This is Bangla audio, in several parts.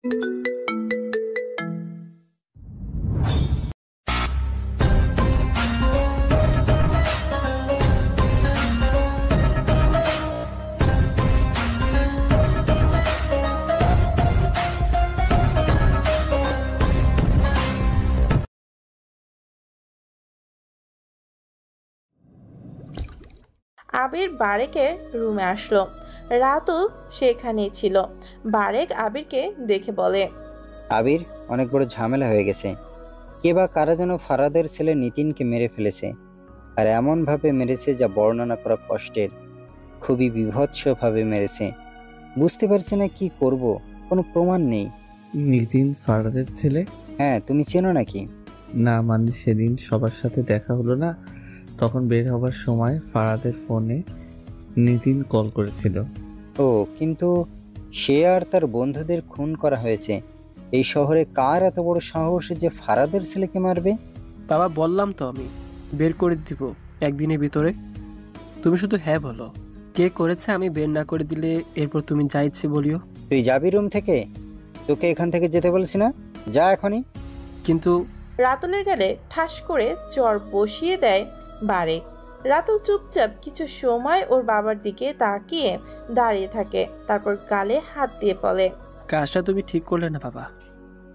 আবির বারেকের রুমে আসলো। রাতুল সেখানেই ছিল। বারেক আবিরকে দেখে বলে, আবির, অনেক বড় ঝামেলা হয়ে গেছে। কে বা কারা যেন ফারাদের ছেলে নিতিনকে মেরে ফেলেছে, আর এমন ভাবে মেরেছে যা বর্ণনা করা কষ্টের। খুবই বীভৎসভাবে মেরেছে। বুঝতে পারছি না কি করব, কোনো প্রমাণ নেই। নিতিন ফারাদের ছেলে? হ্যাঁ, তুমি চেনো নাকি? না, মানে সেদিন সবার সাথে দেখা হলো না, তখন বের হবার সময় ফারাদের ফোনে নিতিন কল করেছিল। ও, কিন্তু সে আর তার বন্ধুদের খুন করা হয়েছে। এই শহরে কার এত বড় সাহস যে ফারাদের ছেলেকে মারবে? বাবা, বললাম তো আমি বের করে দিব একদিনের ভিতরে। তুমি শুধু হ্যাঁ বলো, কে করেছে। আমি বের না করে দিলে এরপর তুমি যা ইচ্ছে বলিও। তুই যাবি রুম থেকে? তোকে এখান থেকে যেতে বলছি না? যা এখনই। কিন্তু রাতুলের গালে ঠাস করে চড় বসিয়ে দেয় বারেক। রাতুল চুপচাপ কিছু সময় ওর বাবার দিকে তাকিয়ে দাঁড়িয়ে থাকে, তারপর গালে হাত দিয়ে বলে, কাজটা তুমি ঠিক করলে না বাবা,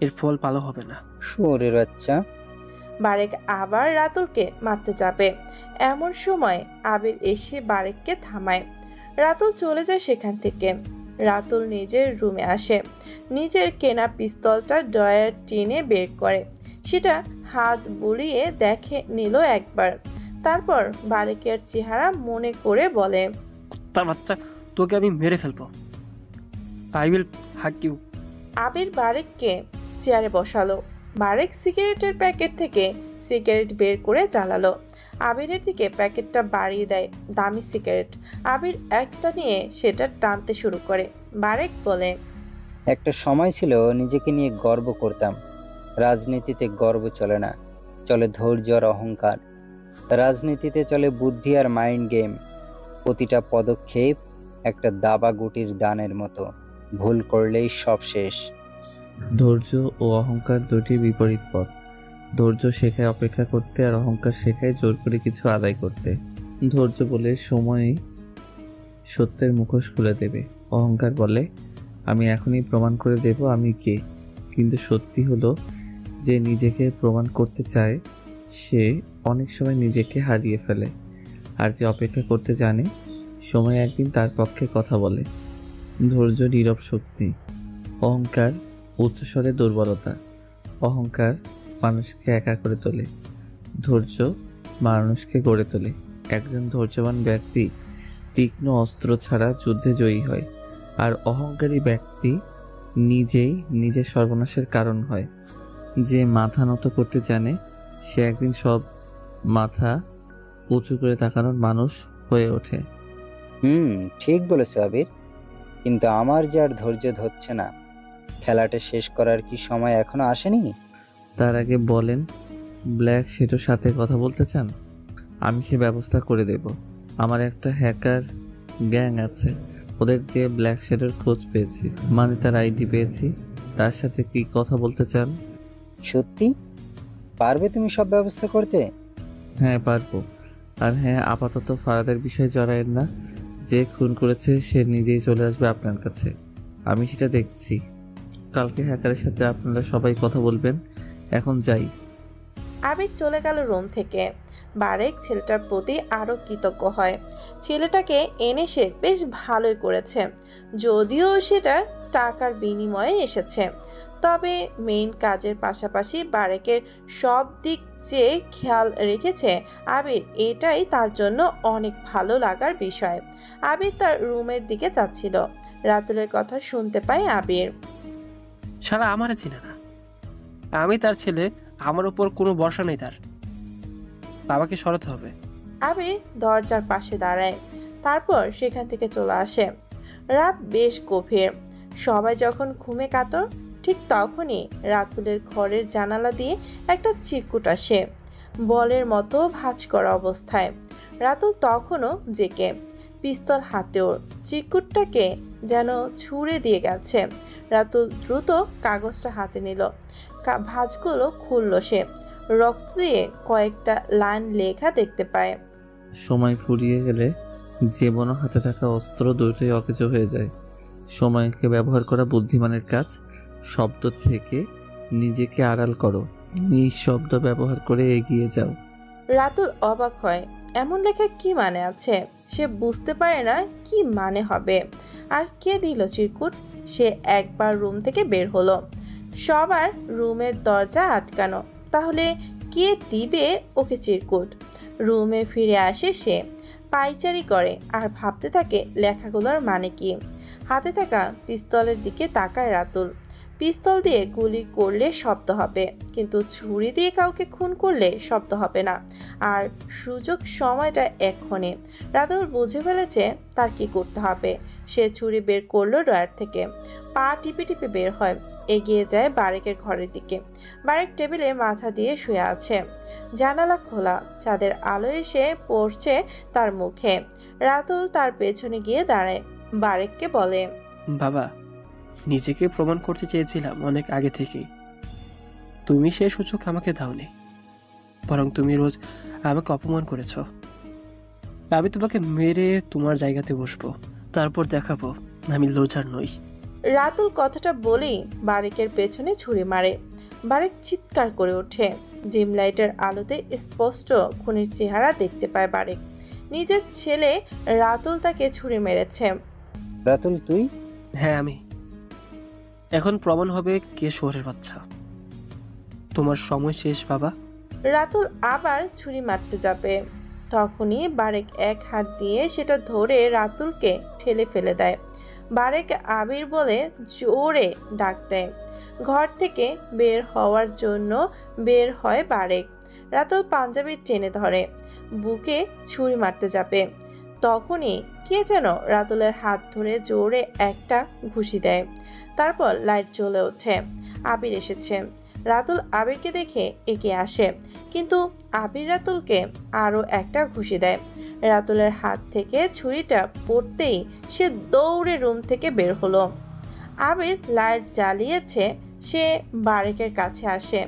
এর ফল ভালো হবে না। শুয়োরের বাচ্চা। বারেক আবার রাতুলকে মারতে যাবে, এমন সময় আবির এসে বারেককে থামায়। রাতুল চলে যায় সেখান থেকে। রাতুল নিজের রুমে আসে, নিজের কেনা পিস্তলটা ড্রয়ার টেনে বের করে, সেটা হাত বুলিয়ে দেখে নিল একবার, তারপর বারেকের চেহারা মনে করে বলে, তার বাচ্চা, তোকে আমি মেরে ফেলবো। আই উইল হাক ইউ। আবির বারেককে চেয়ারে বসালো। বারেক সিগারেটের প্যাকেট থেকে সিগারেট বের করে জ্বালালো। আবিরের দিকে প্যাকেটটা বাড়িয়ে দেয়, দামি সিগারেট। আবির একটা নিয়ে সেটা টানতে শুরু করে। বারেক বলে, একটা সময় ছিল নিজেকে নিয়ে গর্ব করতাম। রাজনীতিতে গর্ব চলে না, চলে ধৈর্য আর অহংকার। রাজনীতিতে চলে বুদ্ধি আর মাইন্ড গেম। প্রতিটা পদক্ষেপ একটা দাবা গুটির দানের মতো, ভুল করলেই সব শেষ। ধৈর্য ও অহংকার দুটি বিপরীত পথ। ধৈর্য শেখায় অপেক্ষা করতে, আর অহংকার শেখায় জোর করে কিছু আদায় করতে। ধৈর্য বলে সময়ই সত্যের মুখোশ খুলে দেবে। অহংকার বলে আমি এখনই প্রমাণ করে দেব আমি কে। কিন্তু সত্যি হলো যে নিজেকে প্রমাণ করতে চায় সে অনেক সময় নিজেকে হারিয়ে ফেলে। আর যে অপেক্ষা করতে জানে, সময় একদিন তার পক্ষে কথা বলে। ধৈর্য নীরব শক্তি। অহংকার উচ্চস্বরে দুর্বলতা। অহংকার মানুষকে একা করে তোলে, ধৈর্য মানুষকে গড়ে তোলে। একজন ধৈর্যবান ব্যক্তি তীক্ষ্ণ অস্ত্র ছাড়া যুদ্ধে জয়ী হয়, আর অহংকারী ব্যক্তি নিজেই নিজের সর্বনাশের কারণ হয়। যে মাথা নত করতে জানে সে একদিন সব মাথা উঁচু করে তাকানোর মানুষ হয়ে ওঠে। ঠিক বলেছো আবির, কিন্তু আমার যে আর ধৈর্য ধরছে না। খেলাটা শেষ করার কি সময় এখনো আসেনি? তার আগে বলেন, ব্ল্যাক শ্যাডোর সাথে কথা বলতে চান? আমি সে ব্যবস্থা করে দেব। আমার একটা হ্যাকার গ্যাং আছে, ওদের দিয়ে ব্ল্যাক শ্যাডোর খোঁজ পেয়েছি, মানে তার আইডি পেয়েছি। তার সাথে কি কথা বলতে চান? সত্যি পারবে তুমি সব ব্যবস্থা করতে? হ্যাঁ, পারবো। আর হ্যাঁ, আপাতত ফারাদের বিষয়ে জড়ায়েন না। যে খুন করেছে সে নিজেই চলে আসবে আপনার কাছে, আমি সেটা দেখছি। কালকে হ্যাকারের সাথে আপনারা সবাই কথা বলবেন। এখন যাই। আবির চলে গেল রুম থেকে। বারেক ছেলেটার প্রতি আরো কৃতজ্ঞ হয়। ছেলেটাকে এনে সে বেশ ভালোই করেছে, যদিও সেটা টাকার বিনিময়ে এসেছে। তবে মেইন কাজের পাশাপাশি বারেকের সব দিক যে খেয়াল রেখেছে আবির, এটাই তার জন্য অনেক ভালো লাগার বিষয়। আবির তার রুমের দিকে যাচ্ছিল, রাতুলের কথা শুনতে পায় আবির। সারা আমারে চিনে না, আমি তার ছেলে, আমার উপর কোনো ভরসা নেই তার। বাবাকে সরাতে হবে। আবির দরজার পাশে দাঁড়ায়, তারপর সেখান থেকে চলে আসে। রাত বেশ গভীর, সবাই যখন ঘুমে কাতর, ঠিক তখনই রাতুলের ঘরের জানালা দিয়ে একটা চিরকুট আসে, বলের মতো ভাঁজ করা অবস্থায়। রাতুল তখনও জেগে, পিস্তল হাতে ওর। চিরকুটটাকে যেন ছুঁড়ে দিয়ে গেছে। রাতুল দ্রুত কাগজটা হাতে নিল, ভাঁজগুলো খুলল। সে রক্ত দিয়ে কয়েকটা লাইন লেখা দেখতে পায়। সময় ফুরিয়ে গেলে জীবনও হাতে থাকা অস্ত্র দুটোই অকেজো হয়ে যায়। সময়কে ব্যবহার করা বুদ্ধিমানের কাজ। শব্দ থেকে নিজেকে আড়াল করো, নিঃশব্দ ব্যবহার করে এগিয়ে যাও। রাতুল অবাক হয়, এমন লেখার কি মানে আছে? সে বুঝতে পারে না কি মানে হবে। আর কে দিল চিরকুট? সে একবার রুম থেকে বের হলো, সবার রুমের দরজা আটকানো। তাহলে কে দিবে ওকে চিরকুট? রুমে ফিরে আসে সে, পায়চারি করে আর ভাবতে থাকে লেখাগুলোর মানে কি। হাতে থাকা পিস্তলের দিকে তাকায় রাতুল। পিস্তল দিয়ে গুলি করলে শব্দ হবে, কিন্তু ছুরি দিয়ে কাউকে খুন করলে শব্দ হবে না। আর সুযোগ সময়টা এক্ষণে। রাতুল বুঝে ফেলেছে তার কি করতে হবে। সে ছুরি বের করলো ড্রয়ার থেকে, পা টিপে টিপে বের হয়, এগিয়ে যায় বারেকের ঘরের দিকে। বারেক টেবিলে মাথা দিয়ে শুয়ে আছে, জানালা খোলা, চাঁদের আলো এসে পড়ছে তার মুখে। রাতুল তার পেছনে গিয়ে দাঁড়ায়, বারেককে বলে, বাবা, নিজেকে প্রমাণ করতে চেয়েছিলাম অনেক আগে থেকেই। তুমি সেই সুযোগ আমাকে দাওনি, বরং তুমি রোজ আমাকে অপমান করেছ। আমি তোমাকে মেরে তোমার জায়গাতে বসবো, তারপর দেখাবো আমি লোজার নই। রাতুল কথাটা বলেই বারেকের পেছনে ছুরি মারে। বারেক চিৎকার করে ওঠে। ডিম লাইটের আলোতে স্পষ্ট খুনির চেহারা দেখতে পায় বারেক। নিজের ছেলে রাতুল তাকে ছুরি মেরেছে। রাতুল তুই? হ্যাঁ আমি। এখন প্রমাণ হবে কে শহরের বাচ্চা। তোমার সময় শেষ বাবা। রাতুল আবার ছুরি মারতে যাবে, তখনই বারেক এক হাত দিয়ে সেটা ধরে রাতুলকে ঠেলে ফেলে দেয়। বারেক আবির বলে জোরে ডাক দেয়। ঘর থেকে বের হওয়ার জন্য বের হয় বারেক। রাতুল পাঞ্জাবি টেনে ধরে, বুকে ছুরি মারতে যাবে। তখনই কে যেন রাতুলের হাত ধরে জোরে একটা ঘুষি দেয়। তারপর লাইট জ্বলে ওঠে। আবির এসেছে। রাতুল আবিরকে দেখে এগিয়ে আসে, কিন্তু আবির রাতুলকে আরো একটা ঘুষি দেয়। রাতুলের হাত থেকে ছুরিটা পড়তেই সে দৌড়ে রুম থেকে বের হলো। আবির লাইট জ্বালিয়েছে। সে বারেকের কাছে আসে।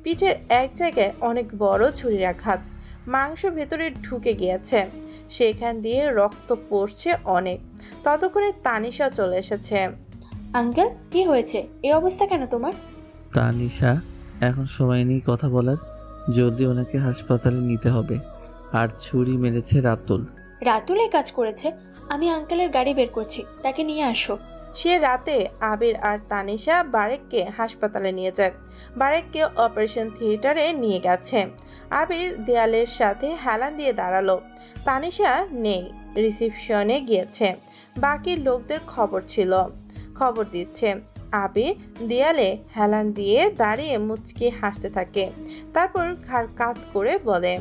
পিঠের এক জায়গায় অনেক বড় ছুরির আঘাত, মাংস ভেতরে ঢুকে গিয়েছে, সেখান দিয়ে রক্ত পড়ছে অনেক। ততক্ষণে তানিশা চলে এসেছে। আঙ্কেল, কি হয়েছে? এই অবস্থা কেন তোমার? তানিশা, এখন সময় নেই কথা বলার। জলদি ওনাকে হাসপাতালে নিতে হবে। আর ছুরি মেরেছে রাতুল। রাতুল এই কাজ করেছে? আমি আঙ্কেলের গাড়ি বের করছি, তাকে নিয়ে আসো। সে রাতে আবির আর তানিশা বারেককে হাসপাতালে নিয়ে যায়। বারেককে অপারেশন থিয়েটারে নিয়ে গেছে। আবির দেয়ালের সাথে হেলান দিয়ে দাঁড়ালো। তানিশা নেই, রিসেপশনে গিয়েছে। বাকি লোকদের খবর দিচ্ছে। আবির দেয়ালে হেলান দিয়ে দাঁড়িয়ে মুচকি হাসতে থাকে। তারপর ঘাড় কাত করে বলে,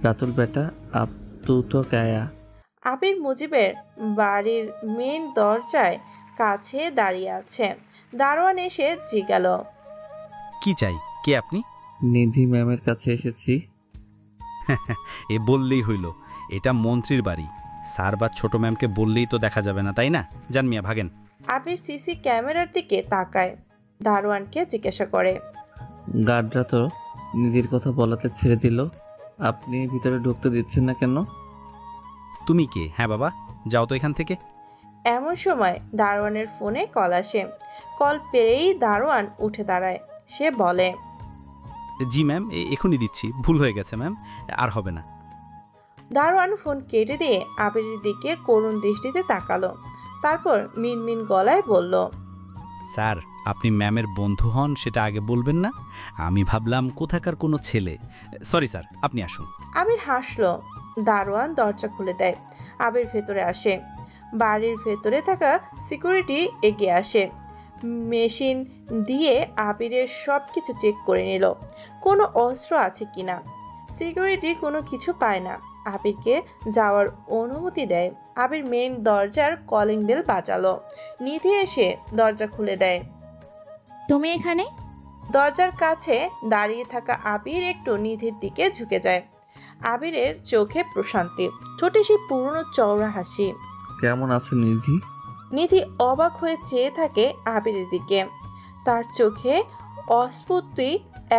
রাতুল বেটা, আপ তু তো গায়া। আবির মুজিবের বাড়ির মেন দরজায় কাছে দাঁড়িয়ে আছে। দারোয়ান এসে জিজ্ঞালো, কি চাই? কে আপনি? নিধি ম্যামের কাছে এসেছি। এ বললেই হইল, এটা মন্ত্রীর বাড়ি। স্যার বা ছোট ম্যামকে বললেই তো দেখা যাবে না, তাই না? যান মিয়া, ভাগেন। আবির সিসি ক্যামেরার দিকে তাকায়, দারোয়ানকে জিজ্ঞাসা করে, গার্ডরা তো নিধির কথা বলাতে ছেড়ে দিল, আপনি ভিতরে ঢুকতে দিচ্ছেন না কেন? তুমি কে? হ্যাঁ বাবা, যাও তো এখান থেকে। এমন সময় দারোয়ানের ফোনে কল আসে। কল পেয়েই দারোয়ান উঠে দাঁড়ায়। সে বলে, জি ম্যাম, এখনই দিচ্ছি। ভুল হয়ে গেছে ম্যাম, আর হবে না। দারোয়ান ফোন কেটে দিয়ে আবিরের দিকে করুণ দৃষ্টিতে তাকালো। তারপর মিনমিন গলায় বলল, স্যার, আপনি ম্যামের বন্ধু হন সেটা আগে বলবেন না? আমি ভাবলাম কোথাকার কোনো ছেলে। সরি স্যার, আপনি আসুন। আবির হাসলো। দারোয়ান দরজা খুলে দেয়। আবির ভেতরে আসে। বাড়ির ভেতরে থাকা সিকিউরিটি এগিয়ে আসে। মেশিন দিয়ে আবিরের সব কিছু চেক করে নিল, কোনো অস্ত্র আছে কিনা। সিকিউরিটি কোনো কিছু পায় না। আবিরকে যাওয়ার অনুমতি দেয়। আবির মেইন দরজার কলিং বেল বাজালো। নিধি এসে দরজা খুলে দেয়। তুমি এখানে? দরজার কাছে দাঁড়িয়ে থাকা আবির একটু নিধির দিকে ঝুঁকে যায়। আবিরের চোখে প্রশান্তি, ঠোঁটে সেই পুরনো চওড়া হাসি। কেমন আছো নিধি? নিধি অবাক হয়ে চেয়ে থাকে আবিরের দিকে। তার চোখে অস্ফুটি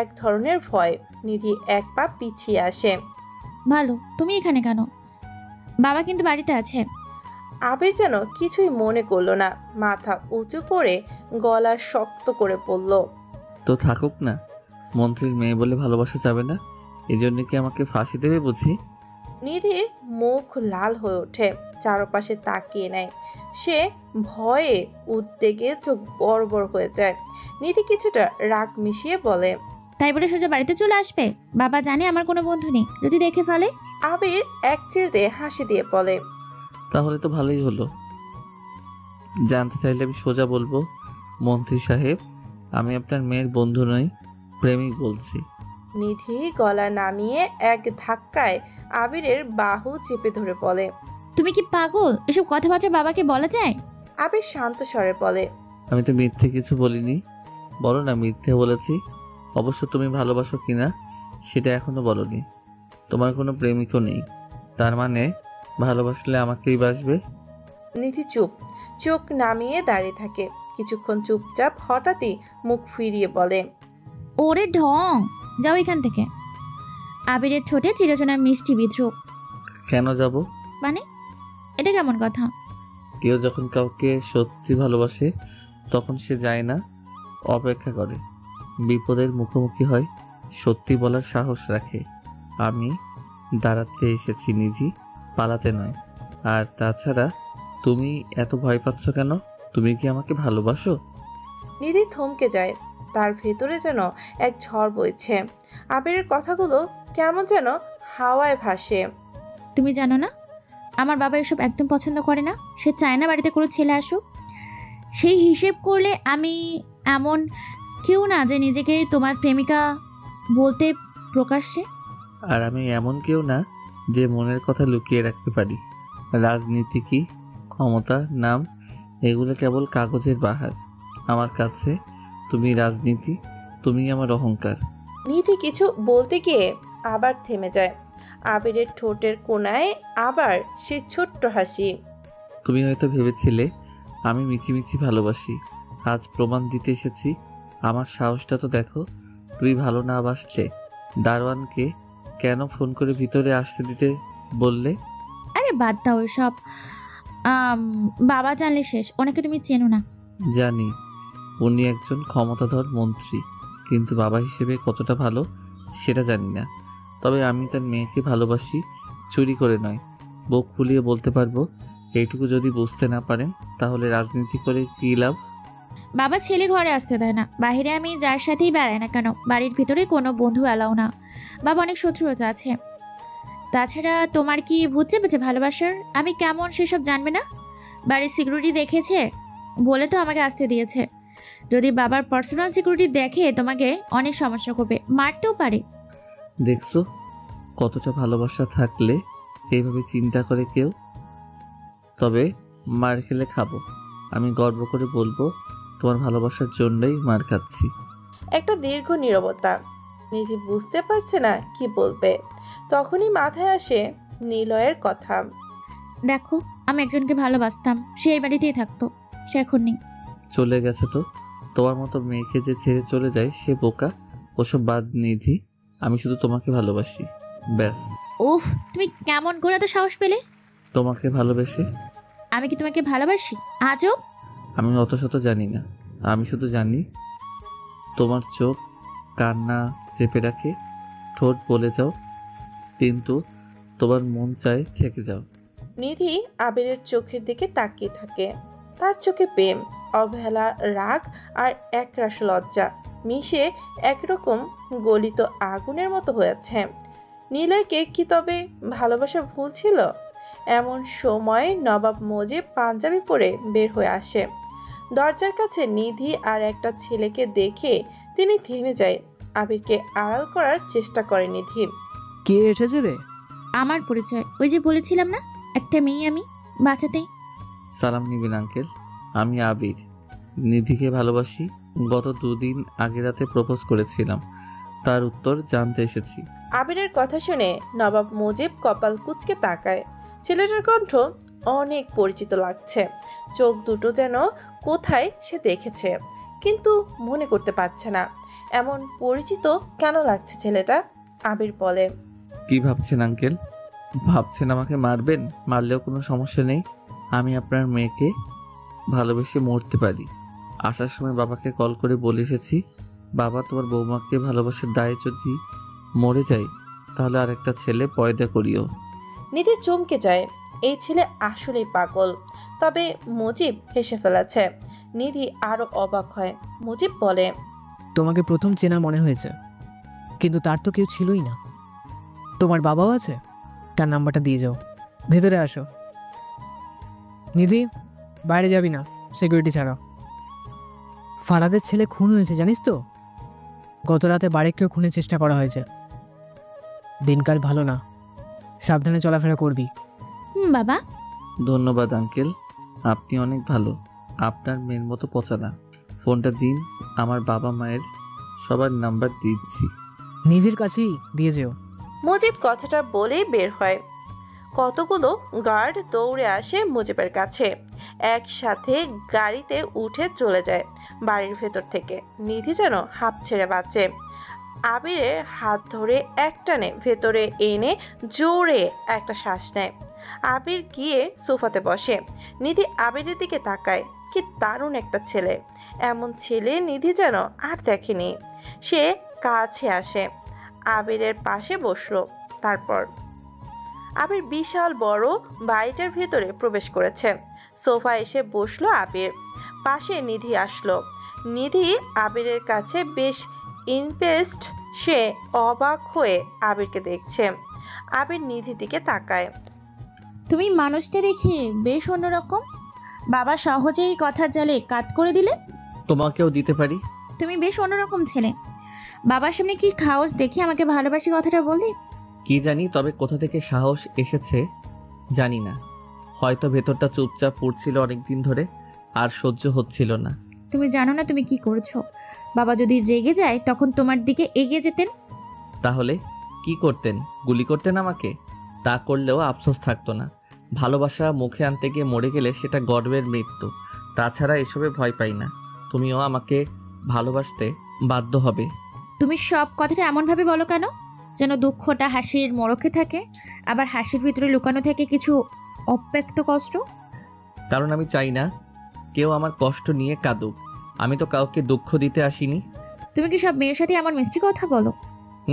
এক ধরনের ভয়। নিধি এক পা পিছিয়ে আসে। ভালো, তুমি এখানে কেন? বাবা কিন্তু বাড়িতে আছে। আবির যেন কিছুই মনে করলো না, মাথা উঁচু করে গলা শক্ত করে পড়ল। তো থাকুক না, মন্ত্রীর মেয়ে বলে ভালোবাসা যাবে না? এই জন্য কি আমাকে ফাঁসি দেবে বুঝি? নিধির মুখ লাল হয়ে ওঠে, চারপাশে তাকিয়ে নেয়। সে ভয়ে উদ্বেগে চোখ বড় বড় হয়ে যায়। নিধি কিছুটা রাগ মিশিয়ে বলে, তাই বলে সোজা বাড়িতে চলে আসবে? বাবা জানে আমার কোনো বন্ধু নেই, যদি দেখে ফেলে? আবির এক চিলতে হাসি দিয়ে বলে, তাহলে তো ভালোই হলো। জানতে চাইলে আমি সোজা বলবো, মন্ত্রী সাহেব, আমি আপনার মেয়ের বন্ধু নই, প্রেমিক বলছি। নিধি গলা নামিয়ে এক ধাক্কায় আবিরের বাহু চেপে ধরে বলে, তুমি কি পাগল? এসব কথাবার্তা বাবাকে বলা যায়? আবির শান্ত স্বরে বলে, আমি তো মিথ্যে কিছু বলিনি। বলো না মিথ্যে বলেছি। অবশ্য তুমি ভালোবাসো কিনা সেটা এখনো বলনি। তোমার কোনো প্রেমিকও নেই, তার মানে ভালোবাসলে আমাকেই বাসবে। নিধি চুপ, চোখ নামিয়ে দাঁড়িয়ে থাকে কিছুক্ষণ চুপচাপ। হঠাৎই মুখ ফিরিয়ে বলে, ওরে ঢং, যাও এখান থেকে। আবিরের ঠোঁটে চিরচেনা মিষ্টি বিদ্রুপ। কেন যাব? মানে এটা কেমন কথা? কেউ যখন কাউকে সত্যি ভালোবাসে তখন সে যায় না, অপেক্ষা করে, বিপদের মুখোমুখি হয়, সত্যি বলার সাহস রাখে। আমি দাঁড়াতে এসেছি নিধি, পালাতে নয়। আর তাছাড়া তুমি এত ভয় পাচ্ছ কেন? তুমি কি আমাকে ভালোবাসো? নিধি থমকে যায়, তার ভেতরে যেন এক ঝড় বইছে। আবিরের কথাগুলো কেমন যেন হাওয়ায় ভাসে। তুমি জানো না, আমার বাবা এসব একদম পছন্দ করে না। সে চায় না বাড়িতে কোনো ছেলে আসুক। সেই হিসেব করলে আমি এমন কেউ না যে নিজেকে তোমার প্রেমিকা বলতে প্রকাশ্যে। আর আমি এমন কেউ না যে মনের কথা লুকিয়ে রাখতে পারি। রাজনীতি কি, ক্ষমতা, নাম, এগুলো কেবল কাগজের বাহার। আমার কাছে তুমি রাজনীতি, তুমি আমার অহংকার। নিধি কিছু বলতে গিয়ে আবার থেমে যায়। আবিরের ঠোঁটের কোণায় আবার সে ছোট্ট হাসি। তুমি হয়তো ভেবেছিলে আমি মিছিমিছি ভালোবাসি, আজ প্রমাণ দিতে এসেছি। আমার সাহসটা তো দেখো। তুমি ভালো না বাসলে দারোয়ানকে কেন ফোন করে ভিতরে আসতে দিতে বললে? আরে বাদ দাও এসব। বাবা জানলে শেষ। ওনাকে তুমি চেনো না। জানি, উনি একজন ক্ষমতাধর মন্ত্রী, কিন্তু বাবা হিসেবে কতটা ভালো সেটা জানি না। তবে আমি তার মেয়েকে ভালোবাসি, চুরি করে নয়। বুক ফুলিয়ে বলতে পারবো। এইটুকু যদি বুঝতে না পারেন তাহলে রাজনীতি করে কী লাভ? বাবা ছেলে ঘরে আসতে দেয় না। বাইরে আমি যার সাথেই বেড়াই না কেন, বাড়ির ভিতরে কোনো বন্ধু এলাও না। বাবা অনেক শত্রুতা আছে। তাছাড়া তোমার কি ভূত চেপেছে ভালোবাসার? আমি কেমন সেসব জানবে না? বাড়ির সিকিউরিটি দেখেছে বলে তো আমাকে আসতে দিয়েছে। যদি বাবার পার্সোনাল সিকিউরিটি দেখে তোমাকে অনেক সমস্যা করবে, মারতেও পারে। দেখছো কতটা ভালোবাসা থাকলে এইভাবে চিন্তা করে কেউ। তবে মার খেলে খাবো, আমি গর্ব করে বলবো তোমার ভালোবাসার জন্যই মার খাচ্ছি। একটা দীর্ঘ নীরবতা। নিধি বুঝতে পারছে না কি বলবে। তখনই মাথায় আসে নিলয়ের কথা। দেখো, আমি একজনকে ভালোবাসতাম, সে এই বাড়িতেই থাকতো, সে এখন নেই। চলে গেছে তো? তোমার মতো মেয়েকে যে ছেড়ে চলে যায় সে বোকা। ওসব বাদ নিধি, আমি শুধু তোমাকে ভালোবাসি, ব্যাস। উফ, তুমি কেমন করে তো সাহস পেলে? তোমাকে ভালোবেসে। আমি কি তোমাকে ভালোবাসি আজও? আমি অত শত জানি না। আমি শুধু জানি তোমার চোখ কান্না চেপে রাখে, ঠোঁট বলে যাও, কিন্তু তোমার মন চায় থেকে যাও। নিধি আবিরের চোখের দিকে তাকিয়ে থাকে। তার চোখে প্রেম, অবহেলা, রাগ আর একরাশ লজ্জা মিশে একরকম গলিত আগুনের মতো হয়েছে। নিলয়কে কি তবে ভালোবাসা ভুল ছিল? এমন সময় নবাব মজিব পাঞ্জাবি পরে বের হয়ে আসে। দরজার কাছে নিধি আর একটা ছেলেকে দেখে তিনি থেমে যায়। আবিরকে আড়াল করার চেষ্টা করে নিধি। কে এসেছে রে? আমার পরিচয় ওই যে বলেছিলাম না, একটা মেয়ে আমি বাঁচাতে। সালাম নিবেন আঙ্কেল, আমি আবির, নিধিকে ভালোবাসি। গত 2 দিন আগে রাতে প্রপোজ করেছিলাম, তার উত্তর জানতে এসেছি। আবিরের কথা শুনে নবাব মুজিব কপাল কুঁচকে তাকায়। ছেলেটার কণ্ঠ অনেক পরিচিত লাগছে। চোখ দুটো যেন কোথায় সে দেখেছে, কিন্তু মনে করতে পারছে না। এমন পরিচিত কেন লাগছে ছেলেটা? আবির বলে, কি ভাবছেন আঙ্কেল? ভাবছেন আমাকে মারবেন? মারলেও কোনো সমস্যা নেই। আমি আপনার মেয়েকে ভালোবেসে মরতে পারি। আসার সময় বাবাকে কল করে বলে এসেছি, বাবা তোমার বৌমাকে ভালোবাসার দায়ে যদি মরে যাই তাহলে আরেকটা ছেলে পয়দা করিও। নিধি চমকে যায়। এই ছেলে আসলেই পাগল। তবে মুজিব হেসে ফেলেছে। নিধি আরো অবাক হয়। মুজিব বলে, তোমাকে প্রথম চেনা মনে হয়েছে, কিন্তু তার তো কেউ ছিলই না। তোমার বাবাও আছে? তার নাম্বারটা দিয়ে যাও। ভেতরে আসো। নিধি, বাইরে যাবি না, সিকিউরিটি ছাড়া। ফারাদের ছেলে খুন হয়েছে জানিস তো? গত রাতে বারেককেও খুনের চেষ্টা করা হয়েছে। দিনকাল ভালো না, সাবধানে চলাফেরা করবি। বাবা। ধন্যবাদ আঙ্কেল, আপনি অনেক ভালো। আপনার মেয়ের মতো পচা না। ফোনটা দিন, আমার বাবা মায়ের সবার নাম্বার দিচ্ছি। নিধির কাছেই দিয়ে যেও। মুজিব কথাটা বলেই বের হয়। কতগুলো গার্ড দৌড়ে আসে মুজিবের কাছে। একসাথে গাড়িতে উঠে চলে যায় বাড়ির ভেতর থেকে। নিধি যেন হাঁপ ছেড়ে বাঁচে। আবিরের হাত ধরে একটানে ভেতরে এনে জোরে একটা শ্বাস নেয়। আবির গিয়ে সোফাতে বসে। নিধি আবিরের দিকে তাকায়। কি দারুণ একটা ছেলে! এমন ছেলে নিধি যেন আর দেখেনি। সে কাছে আসে, আবিরের পাশে বসলো। তারপর আবির বিশাল বড় বাড়িটার ভেতরে প্রবেশ করেছে। সোফা এসে বসলো আবির। পাশে নিধি আসলো। নিধি আবিরের কাছে বেশ ইমপ্রেসড। সে অবাক হয়ে আবিরকে দেখছে। আবির নিধির দিকে তাকায়। তুমি মানুষটা দেখি বেশ অন্যরকম। বাবা সহজেই কথার জালে কাট করে দিলে। তোমাকেও দিতে পারি। তুমি বেশ অন্যরকম ছেলে। বাবার সামনে কি খাওস দেখি আমাকে ভালোবাসি কথাটা বললি? কি জানি, তবে কোথা থেকে সাহস এসেছে জানি না। হয়তো ভেতরটা চুপচাপ পড়ছিল অনেকদিন ধরে, আর সহ্য হচ্ছিল না। তুমি জানো না তুমি কি করছো? বাবা যদি রেগে যায় তখন তোমার দিকে এগিয়ে যেতেন। তাহলে কি করতেন? গুলি করতেন আমাকে? তা করলেও আফসোস থাকতো না। ভালোবাসা মুখে আনতে গিয়ে মরে গেলে সেটা গর্বের মৃত্যু। তাছাড়া এসবে ভয় পাই না। তুমিও আমাকে ভালোবাসতে বাধ্য হবে। তুমি সব কথাটা এমনভাবে বলো কেন যেন দুঃখটা হাসির মোড়কে থাকে, আবার হাসির ভিতরে লুকানো থাকে কিছু অব্যক্ত কষ্ট। কারণ আমি চাই না কেউ আমার কষ্ট নিয়ে কাঁদুক। আমি তো কাউকে দুঃখ দিতে আসিনি। তুমি কি সব মেয়ের সাথে এমন মিষ্টি কথা বলো?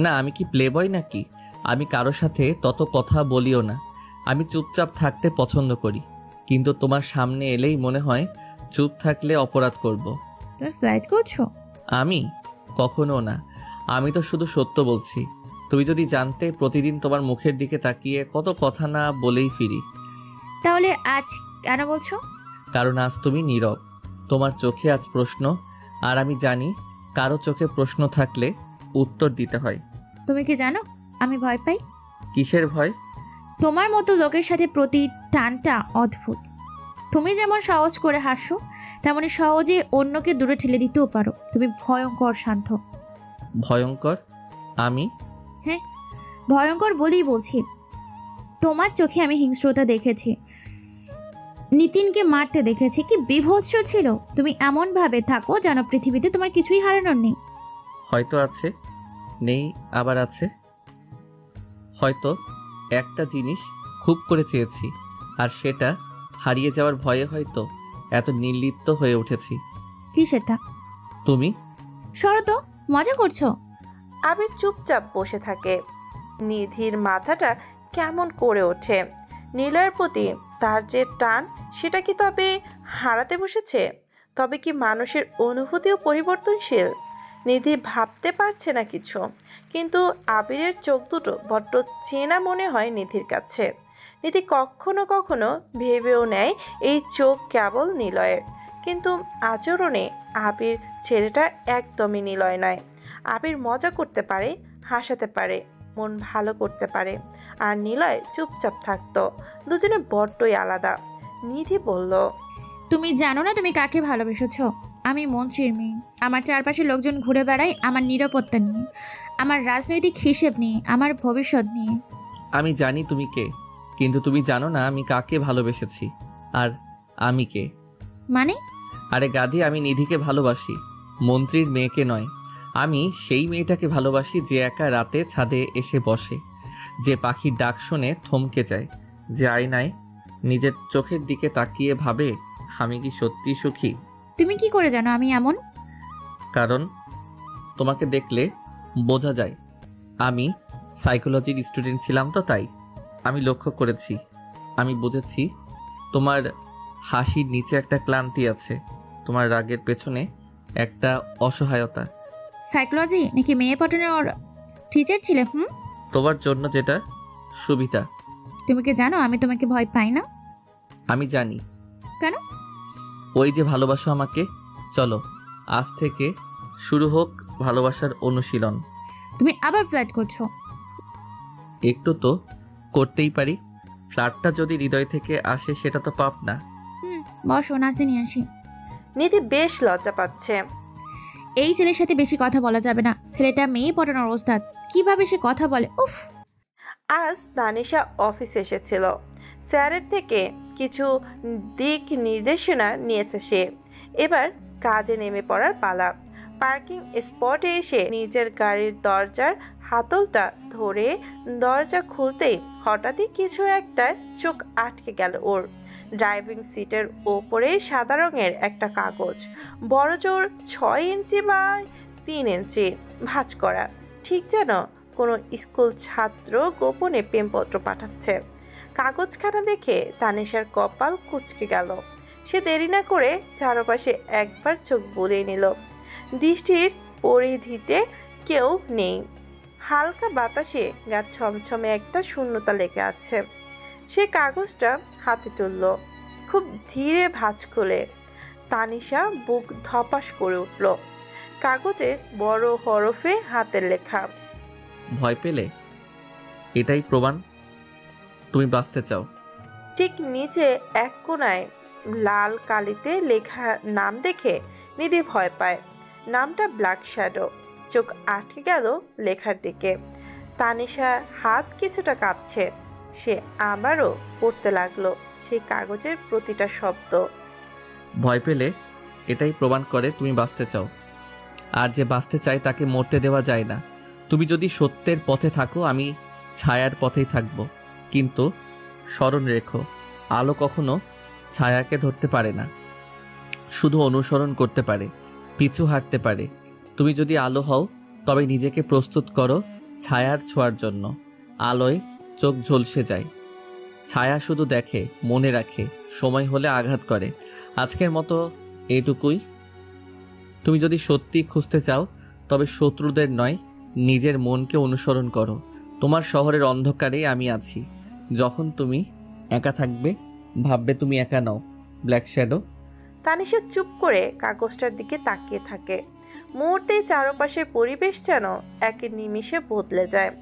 না, আমি কি প্লেবয় নাকি? আমি কারোর সাথে তত কথা বলিও না। আমি চুপচাপ থাকতে পছন্দ করি, কিন্তু তোমার সামনে এলেই মনে হয় চুপ থাকলে অপরাধ করব। তুমি ফ্লাইট করছো? আমি কখনো না। আমি তো শুধু সত্য বলছি। তুমি যদি জানতে, প্রতিদিন তোমার মুখের দিকে তাকিয়ে কত কথা না বলেই ফিরি। তাহলে আজ কেন বলছো? কারণ আজ তুমি নীরব। তোমার চোখে আজ প্রশ্ন, আর আমি জানি কারো চোখে প্রশ্ন থাকলে উত্তর দিতে হয়। তুমি কি জানো আমি ভয় পাই? কিসের ভয়? তোমার মতো লোকের সাথে প্রতি টানটা অদ্ভুত। তুমি যেমন সহজ করে হাসো, তেমনি সহজে অন্যকে দূরে ঠেলে দিতেও পারো। তুমি ভয়ঙ্কর শান্ত। ভয়ঙ্কর? আমি? হ্যাঁ, ভয়ঙ্কর বলেই বলছি। তোমার চোখে আমি হিংস্রতা দেখেছি, নিতিনকে মারতে দেখেছি। কি বিভৎস ছিল! তুমি এমন ভাবে থাকো যেন পৃথিবীতে তোমার কিছুই হারানোর নেই। হয়তো আছে, নেই আবার আছে। হয়তো একটা জিনিস খুব করে চেয়েছি, আর সেটা হারিয়ে যাওয়ার ভয়ে হয়তো এত নির্লিপ্ত হয়ে উঠেছি। কি সেটা? তুমি। সরো তো, মজা করছো? আবির চুপচাপ বসে থাকে। নিধির মাথাটা কেমন করে ওঠে। নীলয়ের প্রতি তার যে টান, সেটা কি তবে হারাতে বসেছে? তবে কি মানুষের অনুভূতিও পরিবর্তনশীল? নিধি ভাবতে পারছে না কিছু, কিন্তু আবিরের চোখ দুটো বড্ড চেনা মনে হয় নিধির কাছে। নিধি কখনো কখনো ভেবেও নেয় এই চোখ কেবল নিলয়ের, কিন্তু আচরণে আবির ছেলেটা একদমই নিলয় নয়। আবির মজা করতে পারে, হাসাতে পারে, মন ভালো করতে পারে, আর নিলয় চুপচাপ থাকতো। দুজনে বড্ডই আলাদা। নিধি বলল, তুমি জানো না তুমি কাকে ভালোবেসেছো? আমি মন্ত্রীর মেয়ে। আমার চারপাশে লোকজন ঘুরে বেড়ায় আমার নিরাপত্তা নিয়ে, আমার রাজনৈতিক হিসেব নিয়ে, আমার ভবিষ্যৎ নিয়ে। আমি জানি তুমি কে, কিন্তু তুমি জানো না আমি কাকে ভালোবেসেছি আর আমি কে। মানে? আরে গাধি, আমি নিধিকে ভালোবাসি, মন্ত্রীর মেয়েকে নয়। আমি সেই মেয়েটাকে ভালোবাসি যে একা রাতে ছাদে এসে বসে, যে পাখির ডাক শুনে থমকে যায়, যে আয়নায় নিজের চোখের দিকে তাকিয়ে ভাবে আমি কি সত্যি সুখী। তুমি কি করে জানো আমি এমন? কারণ তোমাকে দেখলে বোঝা যায়। আমি সাইকোলজির স্টুডেন্ট ছিলাম তো, তাই আমি লক্ষ্য করেছি, আমি বুঝেছি তোমার হাসির নিচে একটা ক্লান্তি আছে, তোমার রাগের পেছনে একটা অসহায়তা। সাইকোলজি নাকি মেয়ে পটানোর টিচার ছিলে? তোমার জন্য যেটা সুবিধা। তুমি কি জানো আমি তোমাকে ভয় পাই না? আমি জানি। কেন? ওই যে ভালোবাসো আমাকে, চলো আজ থেকে শুরু হোক ভালোবাসার অনুশীলন। তুমি আবার ফ্ল্যাট করছো? একটু তো করতেই পারি, ফ্ল্যাটটা যদি হৃদয় থেকে আসে সেটা তো পাপ না। বসো, নাচতে নিয়ে আসি। নিধি বেশ লজ্জা পাচ্ছে। এই ছেলের সাথে বেশি কথা বলা যাবে না, ছেলেটা মেয়ে পটানোর ওস্তাদ, কিভাবে সে কথা বলে! উফ। আজ তানিশা অফিসে এসেছিল, স্যারের থেকে কিছু দিক নির্দেশনা নিয়েছে সে। এবার কাজে নেমে পড়ার পালা। পার্কিং স্পটে এসে নিজের গাড়ির দরজার হাতলটা ধরে দরজা খুলতেই হঠাৎই কিছু একটা চোখ আটকে গেল ওর। ড্রাইভিং সিটের ওপরে সাদা রঙের একটা কাগজ, বড়জোর 6 ইঞ্চি বা 3 ইঞ্চি ভাঁজ করা, ঠিক যেন কোনো স্কুল ছাত্র গোপনে প্রেমপত্র পাঠাচ্ছে। কাগজখানা দেখে তানিশার কপাল কুঁচকে গেল। সে দেরি না করে চারপাশে একবার চোখ বুলিয়ে নিল। দৃষ্টির পরিধিতে কেউ নেই, হালকা বাতাসে গা ছমছমে একটা শূন্যতা লেগে আছে। সে কাগজটা হাতে তুলল, খুব ধীরে ভাঁজ খুলে। তানিশা বুক ধপাস করে উঠল। কাগজে বড় হরফে হাতের লেখা, ভয় পেলে? এটাই প্রমাণ তুমি বাঁচতে চাও। ঠিক নিচে এক কোণায় লাল কালিতে লেখা নাম দেখে নিধি ভয় পায়। নামটা ব্ল্যাক শ্যাডো। চোখ আটকে গেল লেখার দিকে। তানিশার হাত কিছুটা কাঁপছে। সে আবারও পড়তে লাগলো সেই কাগজের প্রতিটা শব্দ। ভয় পেলে এটাই প্রমাণ করে তুমি বাঁচতে চাও, আর যে বাঁচতে চায় তাকে মরতে দেওয়া যায় না। তুমি যদি সত্যের পথে থাকো, আমি ছায়ার পথেই থাকব, কিন্তু স্মরণ রেখো, আলো কখনো ছায়াকে ধরতে পারে না, শুধু অনুসরণ করতে পারে, পিছু হাঁটতে পারে। তুমি যদি আলো হও তবে নিজেকে প্রস্তুত করো ছায়ার ছোঁয়ার জন্য। আলোয় চোখ ঝলসে যায়, ছায়া শুধু দেখে, মনে রাখে, সময় হলে আঘাত করে। আজকের মতো এটুকুই। তুমি যদি সত্যি খুঁজতে চাও তবে শত্রুদের নয়, নিজের মনকে অনুসরণ করো। তোমার শহরের অন্ধকারেই আমি আছি। যখন তুমি একা থাকবে ভাববে তুমি একা নও। Black shadow. তানিশা চুপ করে কাগজটার দিকে তাকিয়ে থাকে। মুহূর্তেই চারপাশের পরিবেশ যেন এক নিমিষে বদলে যায়।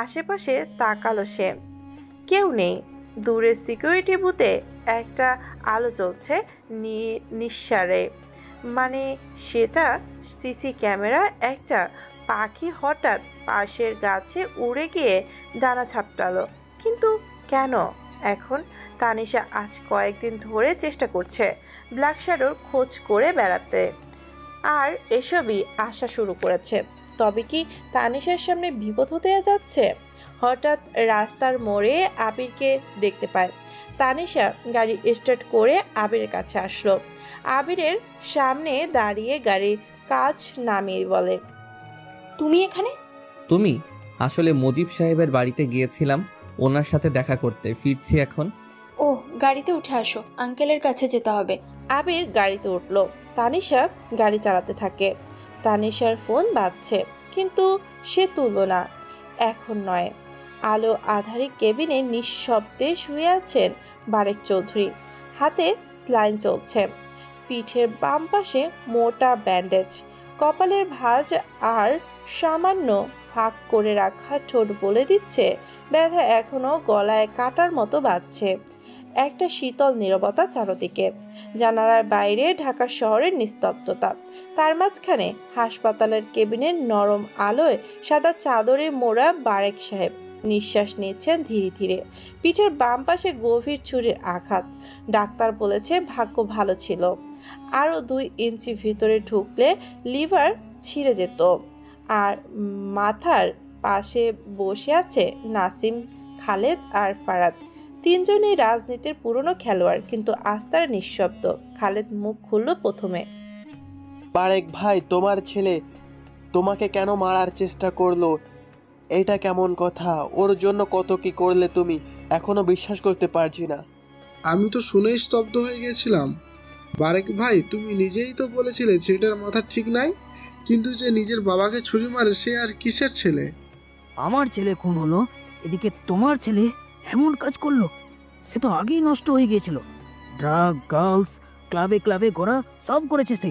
আশেপাশে তাকালো সে, কেউ নেই। দূরের সিকিউরিটি বুথে একটা আলো জ্বলছে নিঃসারে, মানে সেটা সিসি ক্যামেরা। একটা পাখি হঠাৎ পাশের গাছে উড়ে গিয়ে ডানা ঝাপটালো, কিন্তু কেন এখন? তানিশা আজ কয়েকদিন ধরে চেষ্টা করছে ব্ল্যাক শ্যাডোর খোঁজ করে বেড়াতে, আর এসবই আসা শুরু করেছে। তবে কি তানিশার সামনে বিপদ হতে যাচ্ছে? হঠাৎ রাস্তার মোড়ে আবিরকে দেখতে পায়। তানিশা গাড়ি স্টার্ট করে আবিরের কাছে আসলো। আবিরের সামনে দাঁড়িয়ে গাড়ির কাজ নামিয়ে বলে, তুমি এখানে? তুমি? আসলে মুজিব সাহেবের বাড়িতে গিয়েছিলাম ওনার সাথে দেখা করতে, ফিরছি এখন। ও, গাড়িতে উঠে আসো, আঙ্কেলের কাছে যেতে হবে। আবির গাড়িতে উঠলো। তানিশা গাড়ি চালাতে থাকে। তানিশার ফোন বাজছে, কিন্তু সে তুলল না। এখন নয়। আলো আধারী কেবিনে নিঃশব্দে শুয়ে আছেন বারেক চৌধুরী। হাতে স্লাইন চলছে, পিঠের বাম পাশে মোটা ব্যান্ডেজ, কপালের ভাঁজ আর সামান্য ফাঁক করে রাখা ঠোঁট বলে দিচ্ছে ব্যথা এখনো গলায় কাটার মতো বাজছে। একটা শীতল নীরবতা চারদিকে। জানালার বাইরে ঢাকা শহরের নিস্তব্ধতা। তার মাঝখানে হাসপাতালের কেবিনের নরম আলোয় সাদা চাদরে মোড়া বারেক সাহেব নিঃশ্বাস নিচ্ছেন ধীরে ধীরে। পিঠের বাম পাশে গভীর ছুরির আঘাত। ডাক্তার বলেছে ভাগ্য ভালো ছিল, আরও 2 ইঞ্চি ভিতরে ঢুকলে লিভার ছিঁড়ে যেত। আর মাথার পাশে বসে আছে নাসিম, খালেদ আর ফারাদ। তিনজনই রাজনীতির পুরনো খেলোয়াড়, কিন্তু আজ তারা নিঃশব্দ। খালেদ মুখ খুলল প্রথমে। বারেক ভাই, তোমার ছেলে তোমাকে কেন মারার চেষ্টা করলো? এটা কেমন কথা? ওর জন্য কত কি করলে তুমি, এখনো বিশ্বাস করতে পারছি না। আমি তো শুনেই স্তব্ধ হয়ে গেছিলাম। বারেক ভাই, তুমি নিজেই তো বলেছিলে ছেলেটার মাথা ঠিক নাই, কিন্তু যে নিজের বাবাকে ছুরি মারে সে আর কিসের ছেলে? আমার ছেলে খুন হলো, এদিকে তোমার ছেলে এমন কাজ করলো? সে তো আগেই নষ্ট হয়ে গিয়েছিল। ড্রাগ, গার্লস, ক্লাবে ক্লাবে ঘোরা সব করেছে সে।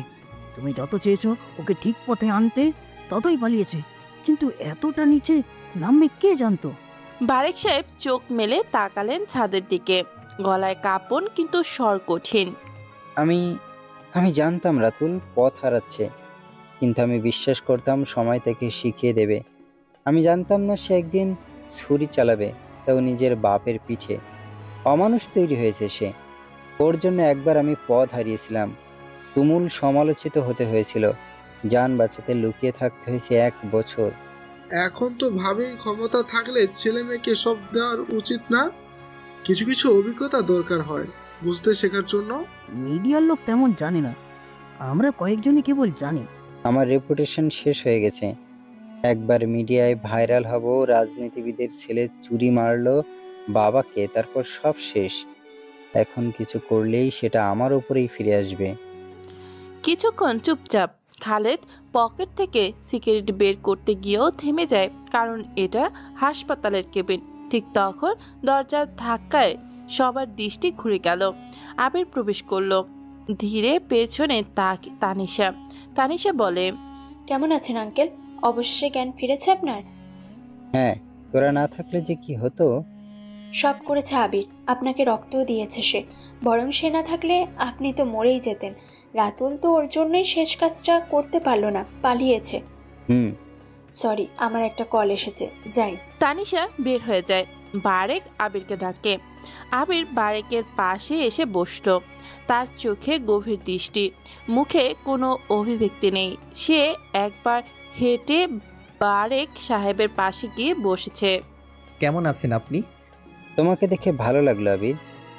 তুমি যত চেয়েছো ওকে ঠিক পথে আনতে, ততই পালিয়েছে। কিন্তু এতটা নিচে নামবে কে জানতো? বারেক সাহেব চোখ মেলে তাকালেন ছাদের দিকে, গলায় কাঁপন কিন্তু স্বর কঠিন। আমি জানতাম রাতুল পথ হারাচ্ছে, কিন্তু আমি বিশ্বাস করতাম সময় তাকে শিখিয়ে দেবে। আমি জানতাম না সে একদিন ছুরি চালাবে, তাও নিজের বাপের পিঠে। অমানুষ তৈরি হয়েছে সে। ওর জন্য একবার আমি পথ হারিয়েছিলাম, তুমুল সমালোচিত হতে হয়েছিল, জান বাঁচাতে লুকিয়ে থাকতে হয়েছে 1 বছর। এখন তো ভাবির ক্ষমতা থাকলে ছেলে মেয়েকে সব দেওয়ার উচিত না? কিছু কিছু অভিজ্ঞতা দরকার হয় বুঝতে শেখার জন্য। মিডিয়ার লোক তেমন জানে না, আমরা কয়েকজনই কেবল জানি। আমার রেপুটেশন শেষ হয়ে গেছে। একবার মিডিয়ায় ভাইরাল হব, রাজনীতিবিদের ছেলে চুরি মারলো বাবাকে, তারপর সব শেষ। এখন কিছু করলেই সেটা আমার উপরেই ফিরে আসবে। কিছুক্ষণ চুপচাপ। খালেদ পকেট থেকে সিগারেট বের করতে গিয়েও থেমে যায়, কারণ এটা হাসপাতালের কেবিন। ঠিক তখন দরজার ধাক্কায় সবার দৃষ্টি ঘুরে গেল। আবির প্রবেশ করলো ধীরে, পেছনে তানিশা বলে, কেমন আছেন আঙ্কেল? অবশেষে জ্ঞান ফিরেছে আপনার? হ্যাঁ, তোরা না থাকলে যে কি হতো। সব করেছে আবির, আপনাকে রক্তও দিয়েছে সে। বরং সে না থাকলে আপনি তো মরেই যেতেন। রাতুল তো ওর জন্যই শেষ কাজটা করতে পারলো না, পালিয়েছে। সরি, আমার একটা কল এসেছে, যাই। তানিশা বের হয়ে যায়। বারেক আবিরকে ডাকে। আবির বারেকের পাশে এসে বসলো। তার চোখে গভীর দৃষ্টি, মুখে কোনো অভিব্যক্তি নেই। সে একবার হেঁটে বারেক সাহেবের পাশে গিয়ে বসেছে। কেমন আছেন আপনি? তোমাকে দেখে ভালো লাগলো আবির।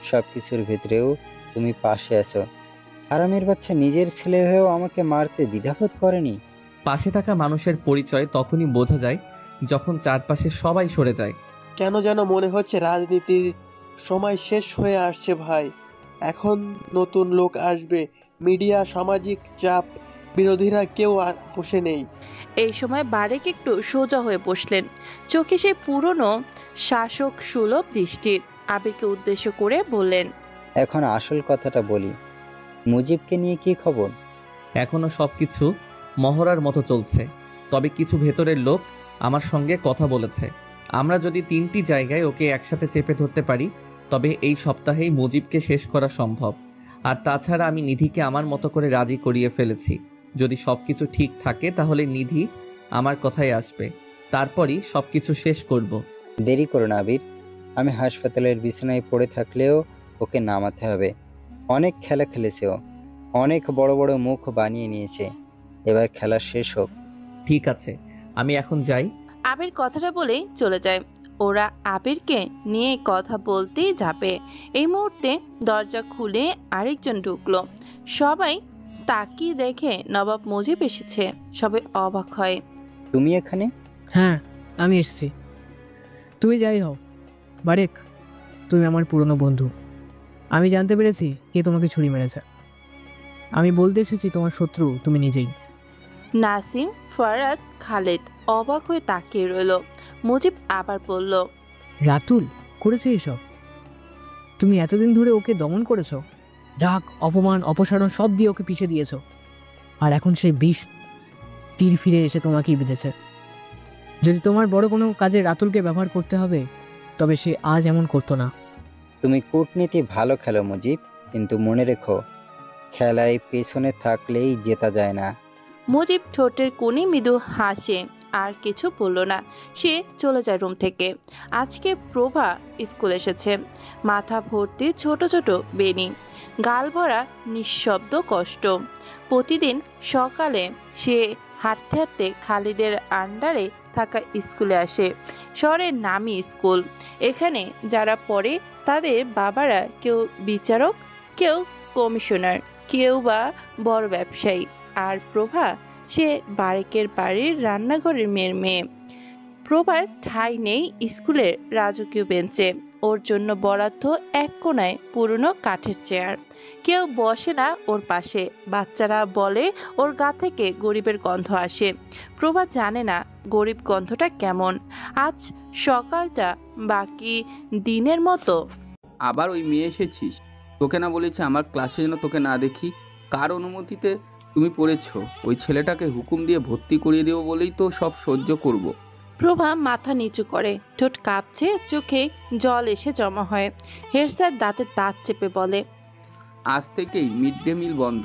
সব কিছুর ভিতরেও তুমি পাশে আছো। আরামের বাচ্চা নিজের ছেলে হয়েও আমাকে মারতে দ্বিধাবোধ করেনি। পাশে থাকা মানুষের পরিচয় তখনই বোঝা যায় যখন চারপাশে সবাই সরে যায়। কেন যেন মনে হচ্ছে রাজনীতির সময় শেষ হয়ে আসছে ভাই। এখন নতুন লোক আসবে, মিডিয়া, সামাজিক চাপ, বিরোধীরা কেউ বসে নেই। এই সময় বারেক একটু সোজা হয়ে বসলেন, চোখে সে পুরনো শাসক সুলভ দৃষ্টি। আবিরকে উদ্দেশ্য করে বললেন, এখন আসল কথাটা বলি, মুজিবকে নিয়ে কি খবর? এখনো সবকিছু মহড়ার মতো চলছে, তবে কিছু ভেতরের লোক আমার সঙ্গে কথা বলেছে। আমরা যদি 3টি জায়গায় ওকে একসাথে চেপে ধরতে পারি, তবে এই সপ্তাহেই মুজিবকে শেষ করা সম্ভব। আর তাছাড়া আমি নিধিকে আমার মতো করে রাজি করিয়ে ফেলেছি। যদি সবকিছু ঠিক থাকে তাহলে নিধি আমার কথায় আসবে, তারপরই সবকিছু শেষ করব। দেরি করো না আবির। আমি হাসপাতালের বিছানায় পড়ে থাকলেও ওকে নামাতে হবে। অনেক খেলা খেলেছে ও, অনেক বড় বড় মুখ বানিয়ে নিয়েছে। এবার খেলা শেষ হোক। ঠিক আছে, আমি এখন যাই। আবির কথাটা বলেই চলে যায়। ওরা আবিরকে নিয়ে কথা বলতেই যাবে। এই মুহূর্তে দরজা খুলে আরেকজন ঢুকলো। সবাই তাকিয়ে দেখে নবাব মুজিব এসেছে। সবাই অবাক হয়। তুমি এখানে? হ্যাঁ, আমি এসেছি। তুমি যাই হও বারেক, তুমি আমার পুরনো বন্ধু। আমি জানতে পেরেছি কে তোমাকে ছুরি মেরেছে। আমি বলতে এসেছি তোমার শত্রু তুমি নিজেই। নাসিম, ফারাদ, খালেদ অবাক হয়ে তাকিয়ে রইল। মুজিব আবার বলল, রাতুল করেছে এসব? তুমি এতদিন ধরে ওকে দমন করেছো, রাগ, অপমান, অপসারণ সব দিয়ে ওকে পিছিয়ে দিয়েছো। আর এখন সেই বিষ তীর ফিরে এসে তোমাকেই বেঁধেছে। যদি তোমার বড় কোনো কাজে রাতুলকে ব্যবহার করতে হবে, তবে সে আজ এমন করতো না। তুমি কূটনীতি ভালো খেলো মুজিব, কিন্তু মনে রেখো, খেলায় পেছনে থাকলেই জেতা যায় না। মুজিব ঠোঁটের কোণে মৃদু হাসে। আর কিছু বলল না। সে চলে যায় রুম থেকে। আজকে প্রভা স্কুল এসেছে। মাথা ভর্তি ছোট ছোট বেনি, গাল ভরা নিঃশব্দ কষ্ট। প্রতিদিন সকালে সে হাঁটতে হাঁটতে খালিদের আন্ডারে থাকা স্কুলে আসে। শহরের নামি স্কুল। এখানে যারা পড়ে তাদের বাবারা কেউ বিচারক, কেউ কমিশনার, কেউ বা বড় ব্যবসায়ী। আর প্রভা, সে বারেকের বাড়ির রান্নাঘরের মেয়ের মেয়ে। প্রভার ঠাঁই নেই স্কুলের রাজকীয় বেঞ্চে। ওর জন্য বরাদ্দ এক কোণায় পুরনো কাঠের চেয়ার। কেউ বসে না ওর পাশে। বাচ্চারা বলে ওর গা থেকে গরিবের গন্ধ আসে। প্রভা জানে না গরিব গন্ধটা কেমন। আজ সকালটা বাকি দিনের মতো। আবার ওই মেয়ে এসেছিস? তোকে না বলেছে আমার ক্লাসে যেন তোকে না দেখি? কার অনুমতিতে তুমি পড়েছো? ওই ছেলেটাকে হুকুম দিয়ে ভর্তি করিয়ে দেবো বলেই তো সব সহ্য করব। প্রভা মাথা নিচু করে, ঠোঁট কাঁপছে, চোখে জল এসে জমা হয়। হেড স্যার দাঁতে দাঁত চেপে বলে, আজ থেকেই মিড ডে মিল বন্ধ।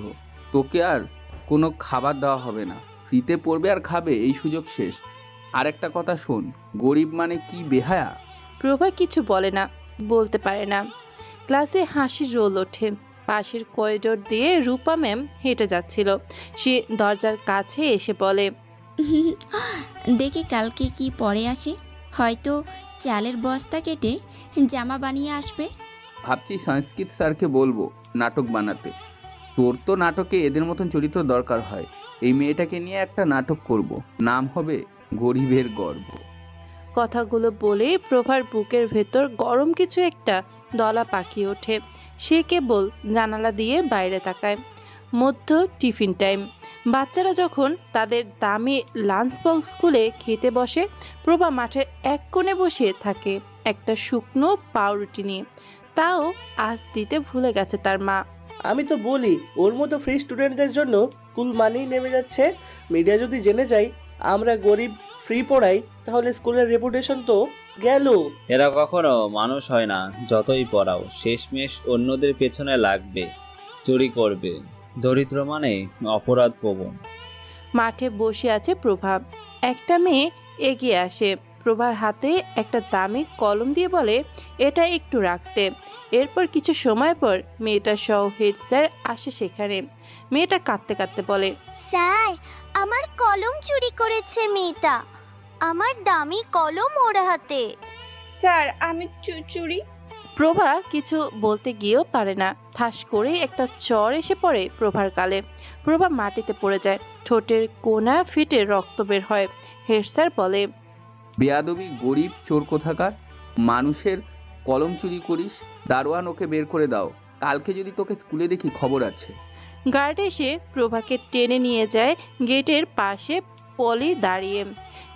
তোকে আর কোনো খাবার দেওয়া হবে না। ফ্রিতে পড়বে আর খাবে, এই সুযোগ শেষ। আর একটা কথা শোন, গরিব মানে কি বেহায়া? প্রভা কিছু বলে না, বলতে পারে না। ক্লাসে হাসির রোল ওঠে। পাশের করিডোর দিয়ে রূপা ম্যাম হেঁটে যাচ্ছিল। সে দরজার কাছে এসে বলে, দেখি কালকে কি পরে আসে। হয়তো চালের বস্তা কেটে জামা বানিয়ে আসবে। ভাবছি সংস্কৃত স্যারকে বলবো নাটক বানাতে। তোর তো নাটকে এদের মতন চরিত্র দরকার হয়। এই মেয়েটাকে নিয়ে একটা নাটক করব, নাম হবে গরিবের গর্ব। কথাগুলো বলে প্রভার বুকের ভেতর গরম কিছু একটা দলা পাকিয়ে ওঠে। সে কেবল জানালা দিয়ে বাইরে তাকায়। মধ্য টিফিন টাইম। বাচ্চারা যখন তাদের দামি লাঞ্চ বক্স খুলে খেতে বসে, প্রভা মাঠের এক কোণে বসে থাকে একটা শুকনো পাউরুটি নিয়ে। তাও আজ দিতে ভুলে গেছে তার মা। আমি তো বলি, ওর মতো ফ্রি স্টুডেন্টদের জন্য স্কুল মানেই নেমে যাচ্ছে। মিডিয়া যদি জেনে যায় আমরা গরিব ফ্রি পড়াই, তাহলে স্কুলের রেপুটেশন তো গেল। এরা কখনো মানুষ হয় না, যতই পড়াও শেষমেশ অন্যদের পেছনে লাগবে, চুরি করবে। দরিদ্র মানে অপরাধ প্রবণ। মাঠে বসে আছে প্রভা। একটা মেয়ে এগিয়ে আসে, প্রভার হাতে একটা দামি কলম দিয়ে বলে, এটা একটু রাখতে। এরপর কিছু সময় পর মেয়েটা সহ হেড স্যার আসে সেখানে। মেয়েটা কাঁদতে কাঁদতে বলে, স্যার, আমার কলম চুরি করেছে মেয়েটা। আমার দামি কলম ওর হাতে। স্যার, আমি চুরি। প্রভা কিছু বলতে গিয়েও পারে না। ঠাস করে একটা চর এসে পড়ে প্রভার গালে। প্রভা মাটিতে পড়ে যায়। ঠোঁটের কোনা ফিটে রক্ত বের হয়। হেড স্যার বলে, বেয়াদবি গরিব চোর কোথাকার। মানুষের কলম চুরি করিস। দারোয়ান, ওকে বের করে দাও। কালকে যদি তোকে স্কুলে দেখি খবর আছে। গার্ড এসে প্রভাকে টেনে নিয়ে যায় গেটের পাশে। পলি দাঁড়িয়ে।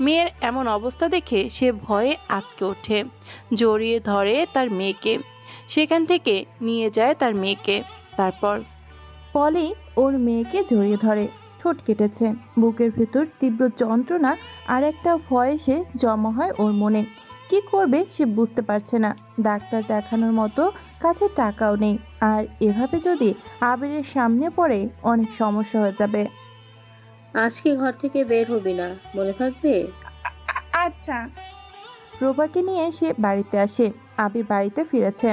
মেয়ের এমন অবস্থা দেখে সে ভয়ে আটকে ওঠে। জড়িয়ে ধরে তার মেয়েকে। সেখান থেকে নিয়ে যায় তার মেয়েকে। তারপর পলি ওর মেয়েকে জড়িয়ে ধরে। ঠোঁট কেটেছে। বুকের ভেতর তীব্র যন্ত্রণা আর একটা ভয় সে জমা হয় ওর মনে। কি করবে সে বুঝতে পারছে না। ডাক্তার দেখানোর মতো কাছে টাকাও নেই। আর এভাবে যদি আবিরের সামনে পড়ে অনেক সমস্যা হয়ে যাবে। আজকে ঘর থেকে বের হবি না, মনে থাকবে? আচ্ছা। প্রভাকে নিয়ে সে বাড়িতে আসে। আবির বাড়িতে ফিরেছে।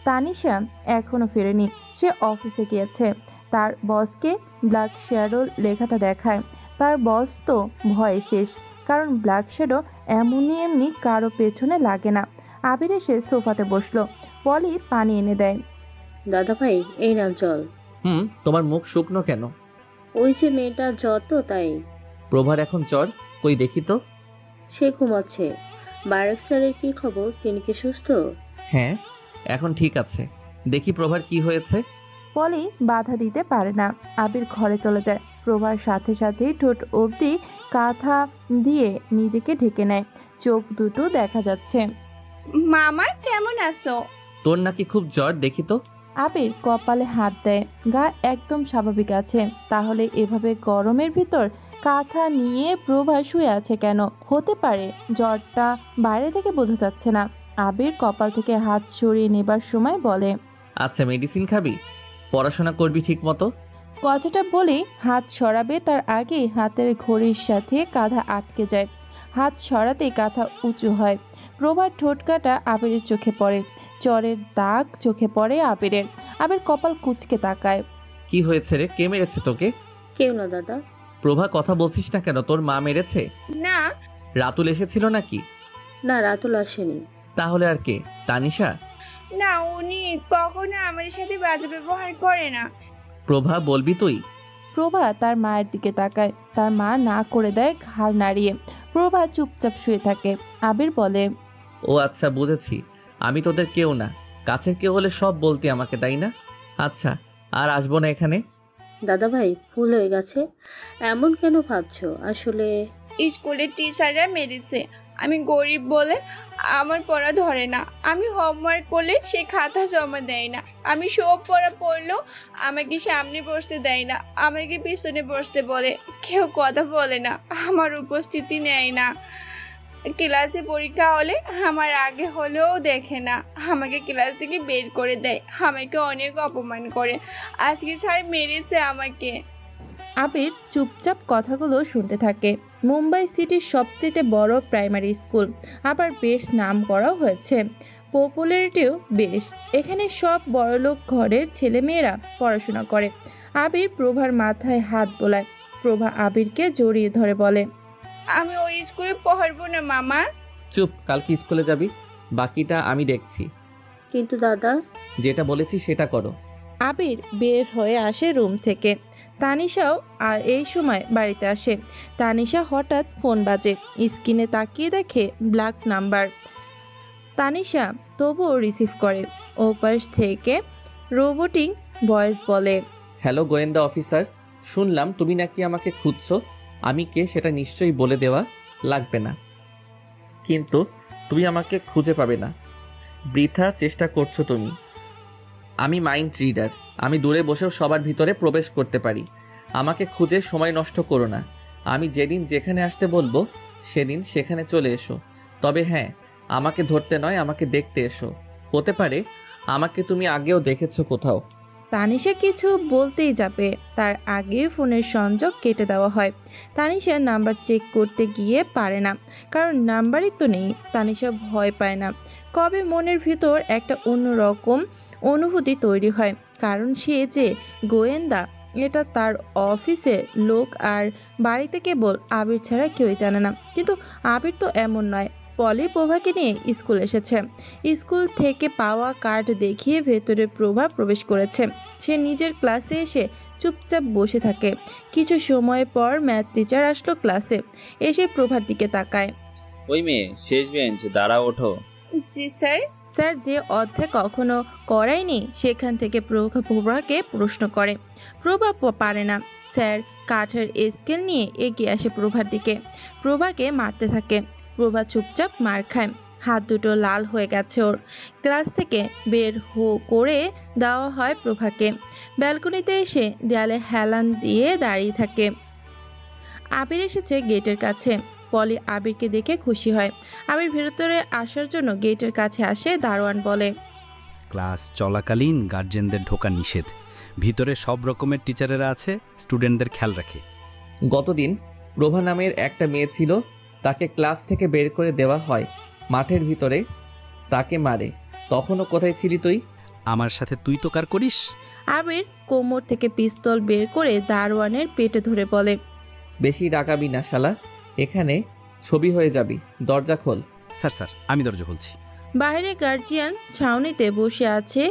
তানিশা এখনো ফেরেনি। সে অফিসে গিয়েছে। তার বসকে ব্ল্যাক শ্যাডো লেখাটা দেখায়। তার বস তো ভয়ে শেষ, কারণ ব্ল্যাক শ্যাডো এমনি কারো পেছনে লাগে না। আবির এসে সোফাতে বসলো। পলি পানি এনে দেয়। দাদা ভাই, এই না জল। তোমার মুখ শুকনো কেন? ওই যে মেয়েটা জ্বর তো তাই। প্রভার এখন জ্বর? কই দেখি তো। সে ঘুমাচ্ছে। বারেক স্যারের কি খবর? তিনি কি সুস্থ? হ্যাঁ, এখন ঠিক আছে। দেখি প্রভার কি হয়েছে। পলি বাধা দিতে পারে না। আবির ঘরে চলে যায়। প্রভার সাথে সাথেই ঠোঁট অবধি কাঁথা দিয়ে নিজেকে ঢেকে নেয়। চোখ দুটো দেখা যাচ্ছে। মামা, কেমন আছো? তোর নাকি খুব জ্বর, দেখি তো। আবির কপালে হাত দেয়। গা একদম স্বাভাবিক আছে। তাহলে এভাবে গরমের ভিতর কাঁথা নিয়ে প্রভা শুয়ে আছে কেন? হতে পারে জ্বরটা বাইরে থেকে বোঝা যাচ্ছে না। আবির কপাল থেকে হাত সরিয়ে নেবার সময় বলে, আচ্ছা, মেডিসিন খাবি? পড়াশোনা করবি ঠিক মতো? কথাটা বলে হাত সরাবে তার আগে হাতের ঘড়ির সাথে কাঁধা আটকে যায়। হাত সরাতেই কাঁথা উঁচু হয়। প্রভার ঠোঁট কাটা আবিরের চোখে পড়ে। জ্বরের দাগ চোখে পড়ে আবিরের। আবির কপাল কুঁচকে তাকায়। কি হয়েছে রে? কে মেরেছে তোকে? কেউ না দাদা। প্রভা, কথা বলছিস না কেন? তোর মা মেরেছে? না। রাতুল এসেছিল নাকি? না, রাতুল আসেনি। তাহলে আর কে? তানিশা? না, উনি কখনো আমাদের সাথে বাজে ব্যবহার করে না। প্রভা, বলবি তুই? প্রভা তার মায়ের দিকে তাকায়। তার মা না করে দেয় ঘাড় নাড়িয়ে। প্রভা চুপচাপ শুয়ে থাকে। আবির বলে, ও আচ্ছা, বুঝেছি। আমি তোদের কেউ না। কাছের কেউ হলে সব বলতি আমাকে, তাই না? আচ্ছা, আর আসবো না এখানে। দাদা ভাই, ভুল হয়ে গেছে। এমন কেন ভাবছো? আসলে স্কুলের টিচাররা মেরেছে। আমি গরিব বলে আমার পড়া ধরে না। আমি হোমওয়ার্ক করলে সে খাতা জমা দেয় না। আমি সব পড়া পড়লেও আমাকে সামনে বসতে দেয় না, আমাকে পিছনে বসতে বলে। কেউ কথা বলে না, আমার উপস্থিতি নেয় না। ক্লাসে পরীক্ষা হলে আমার আগে হলেও দেখে না, আমাকে ক্লাস থেকে বের করে দেয়। আমাকে অনেক অপমান করে। আজকে স্যার মেরেছে আমাকে। আবির চুপচাপ কথাগুলো শুনতে থাকে। মুম্বাই সিটির সবচেয়ে বড় প্রাইমারি স্কুল, আবার বেশ নাম করাও হয়েছে। পপুলারিটিও বেশ। এখানে সব বড়লোক ঘরের ছেলেমেয়েরা পড়াশোনা করে। আবির প্রভার মাথায় হাত বোলায়। প্রভা আবিরকে জড়িয়ে ধরে বলে, আমি ওই স্কুলে পড়বো না মামা। চুপ, কালকে স্কুলে যাবি, বাকিটা আমি দেখছি। কিন্তু দাদা, যেটা বলেছি সেটা করো। আবির বের হয়ে আসে রুম থেকে। তানিশাও আর এই সময় বাড়িতে আসে। তানিশা হঠাৎ ফোন বাজে। স্ক্রিনে তাকিয়ে দেখে ব্ল্যাক নাম্বার। তানিশা তবুও রিসিভ করে। ওপাশ থেকে রোবোটিক ভয়েস বলে, হ্যালো গোয়েন্দা অফিসার, শুনলাম তুমি নাকি আমাকে খুঁজছো। আমি কে সেটা নিশ্চয়ই বলে দেওয়া লাগবে না, কিন্তু তুমি আমাকে খুঁজে পাবে না। বৃথা চেষ্টা করছো তুমি। আমি মাইন্ড রিডার। আমি দূরে বসেও সবার ভিতরে প্রবেশ করতে পারি। আমাকে খুঁজে সময় নষ্ট করো না। আমি যেদিন যেখানে আসতে বলবো সেদিন সেখানে চলে এসো। তবে হ্যাঁ, আমাকে ধরতে নয়, আমাকে দেখতে এসো। হতে পারে আমাকে তুমি আগেও দেখেছো কোথাও। তানিশা কিছু বলতেই যাবে, তার আগে ফোনের সংযোগ কেটে দেওয়া হয়। তানিশা নাম্বার চেক করতে গিয়ে পারে না, কারণ নাম্বারই তো নেই। তানিশা ভয় পায় না। কবে মনের ভিতর একটা অন্যরকম অনুভূতি তৈরি হয়, কারণ সে যে গোয়েন্দা এটা তার অফিসে লোক আর বাড়িতে কেবল আবির ছাড়া কেউই জানে না। কিন্তু আবির তো এমন নয়। পলি প্রভাকে নিয়ে স্কুল এসেছে। স্কুল থেকে পাওয়া কার্ড দেখিয়ে ভেতরে প্রভা প্রবেশ করেছে। সে নিজের ক্লাসে এসে চুপচাপ বসে থাকে। কিছু সময় পর ম্যাথ টিচার আসলো ক্লাসে। এসে প্রভার দিকে তাকায়। ওই মেয়ে, শেষ বেঞ্চ, দাঁড়া, ওঠো। জি স্যার। স্যার যে অধ্যায় কখনো করায়নি সেখান থেকে প্রভাকে প্রশ্ন করে। প্রভা পারে না। স্যার কাঠের স্কেল নিয়ে এগিয়ে আসে প্রভার দিকে। প্রভাকে মারতে থাকে। প্রভা চুপচাপ মার খায়। হাত দুটো লাল হয়ে গেছে ওর। ক্লাস থেকে বের করে দেওয়া হয় প্রভাকে। ব্যালকনিতে এসে দেয়ালে হেলান দিয়ে দাঁড়িয়ে থাকে। আবির এসেছে গেটের কাছে। পলি আবিরকে দেখে খুশি হয়। আবির ভেতরে আসার জন্য গেটের কাছে আসে। দারোয়ান বলে, ক্লাস চলাকালীন গার্জেনদের ঢোকা নিষেধ। ভিতরে সব রকমের টিচারেরা আছে, স্টুডেন্টদের খেয়াল রাখে। গতদিন প্রভা নামের একটা মেয়ে ছিল, তাকে ক্লাস থেকে বের করে দেওয়া হয়। মাঠের ভিতরে তাকে মারে। তখনও কোথায় ছিলি তুই? আমার সাথে তুই তো কার করিস? আবির কোমর থেকে পিস্তল বের করে দারোয়ানের পেটে ধরে বলে, বেশি রাগাবি না শালা, এখানে ছবি হয়ে যাবি। দরজা খোল। স্যার আমি দরজা খুলছি। বাইরে গার্জিয়ান ছাউনিতে বসে আছে।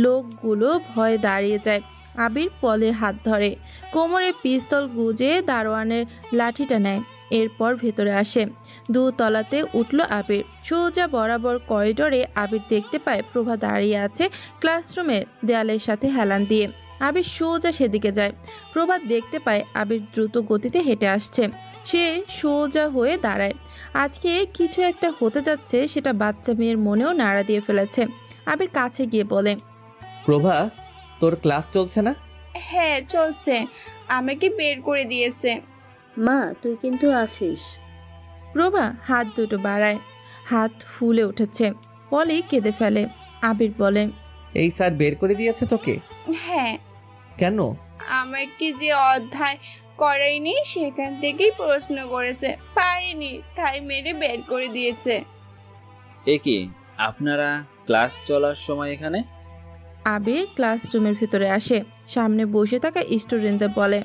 লোকগুলো ভয়ে দাঁড়িয়ে যায়। আবির পলের হাত ধরে। কোমরে পিস্তল গুজে দারোয়ানের লাঠিটা নেয়। এরপর ভেতরে আসে। দোতলাতে উঠল আবির। সোজা বরাবর করিডোরে আবির দেখতে পায় প্রভা দাঁড়িয়ে আছে ক্লাসরুমের দেয়ালের সাথে হেলান দিয়ে। আবির সোজা সেদিকে যায়। প্রভা দেখতে পায় আবির দ্রুত গতিতে হেঁটে আসছে। সে সোজা হয়ে দাঁড়ায়। আজকে কিছু একটা হতে যাচ্ছে, সেটা বাচ্চা মেয়ের মনেও নাড়া দিয়ে ফেলেছে। আবির কাছে গিয়ে বলে, প্রভা, তোর ক্লাস চলছে না? হ্যাঁ চলছে, আমাকে বের করে দিয়েছে। মা, তুই কিন্তু আসিস। প্রভা হাত দুটো বাড়ায়। হাত ফুলে উঠেছে। পলি কেঁদে ফেলে। আবির বলে, এই স্যার বের করে দিয়েছে তোকে? হ্যাঁ। কেন? আমাকে যে অধ্যায় করাইনি, সেখান থেকেই প্রশ্ন করেছে, পারিনি তাই মেরে বের করে দিয়েছে। এ কি, আপনারা ক্লাস চলার সময় এখানে? আবির ক্লাসরুমের ভিতরে আসে, সামনে বসে থাকা স্টুডেন্টদের বলে,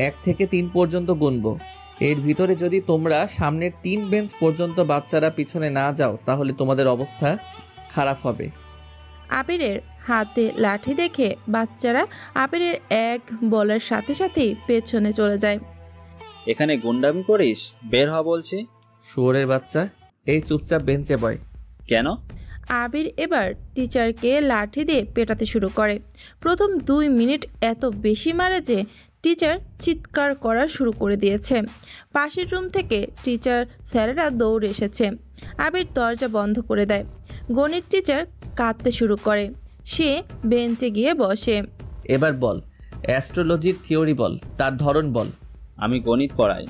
1 থেকে 3 পর্যন্ত গুনবো। এর ভিতরে যদি তোমরা সামনের 3 বেঞ্চ পর্যন্ত বাচ্চারা পিছনে না যাও তাহলে তোমাদের অবস্থা খারাপ হবে। আবিরের হাতে লাঠি দেখে বাচ্চারা আবিরের এক বলার সাথে সাথেই পেছনে চলে যায়। এখানে গুন্ডামি করিস? বের হ বলছি। শুয়োরের বাচ্চা, এই চুপচাপ বেঞ্চে বয়। কেন? আবির এবার টিচারকে লাঠি দিয়ে পেটাতে শুরু করে। প্রথম 2 মিনিট এত বেশি মারে যে টিচার চিৎকার করা শুরু করে দিয়েছে। পাশের রুম থেকে টিচার স্যারেরা দৌড়ে এসেছে। আবির দরজা বন্ধ করে দেয়। গণিত টিচার কাঁদতে শুরু করে। সে বেঞ্চে গিয়ে বসে। এবার বল, অ্যাস্ট্রোলজির থিওরি বল, তার ধরন বল। আমি গণিত পড়াই।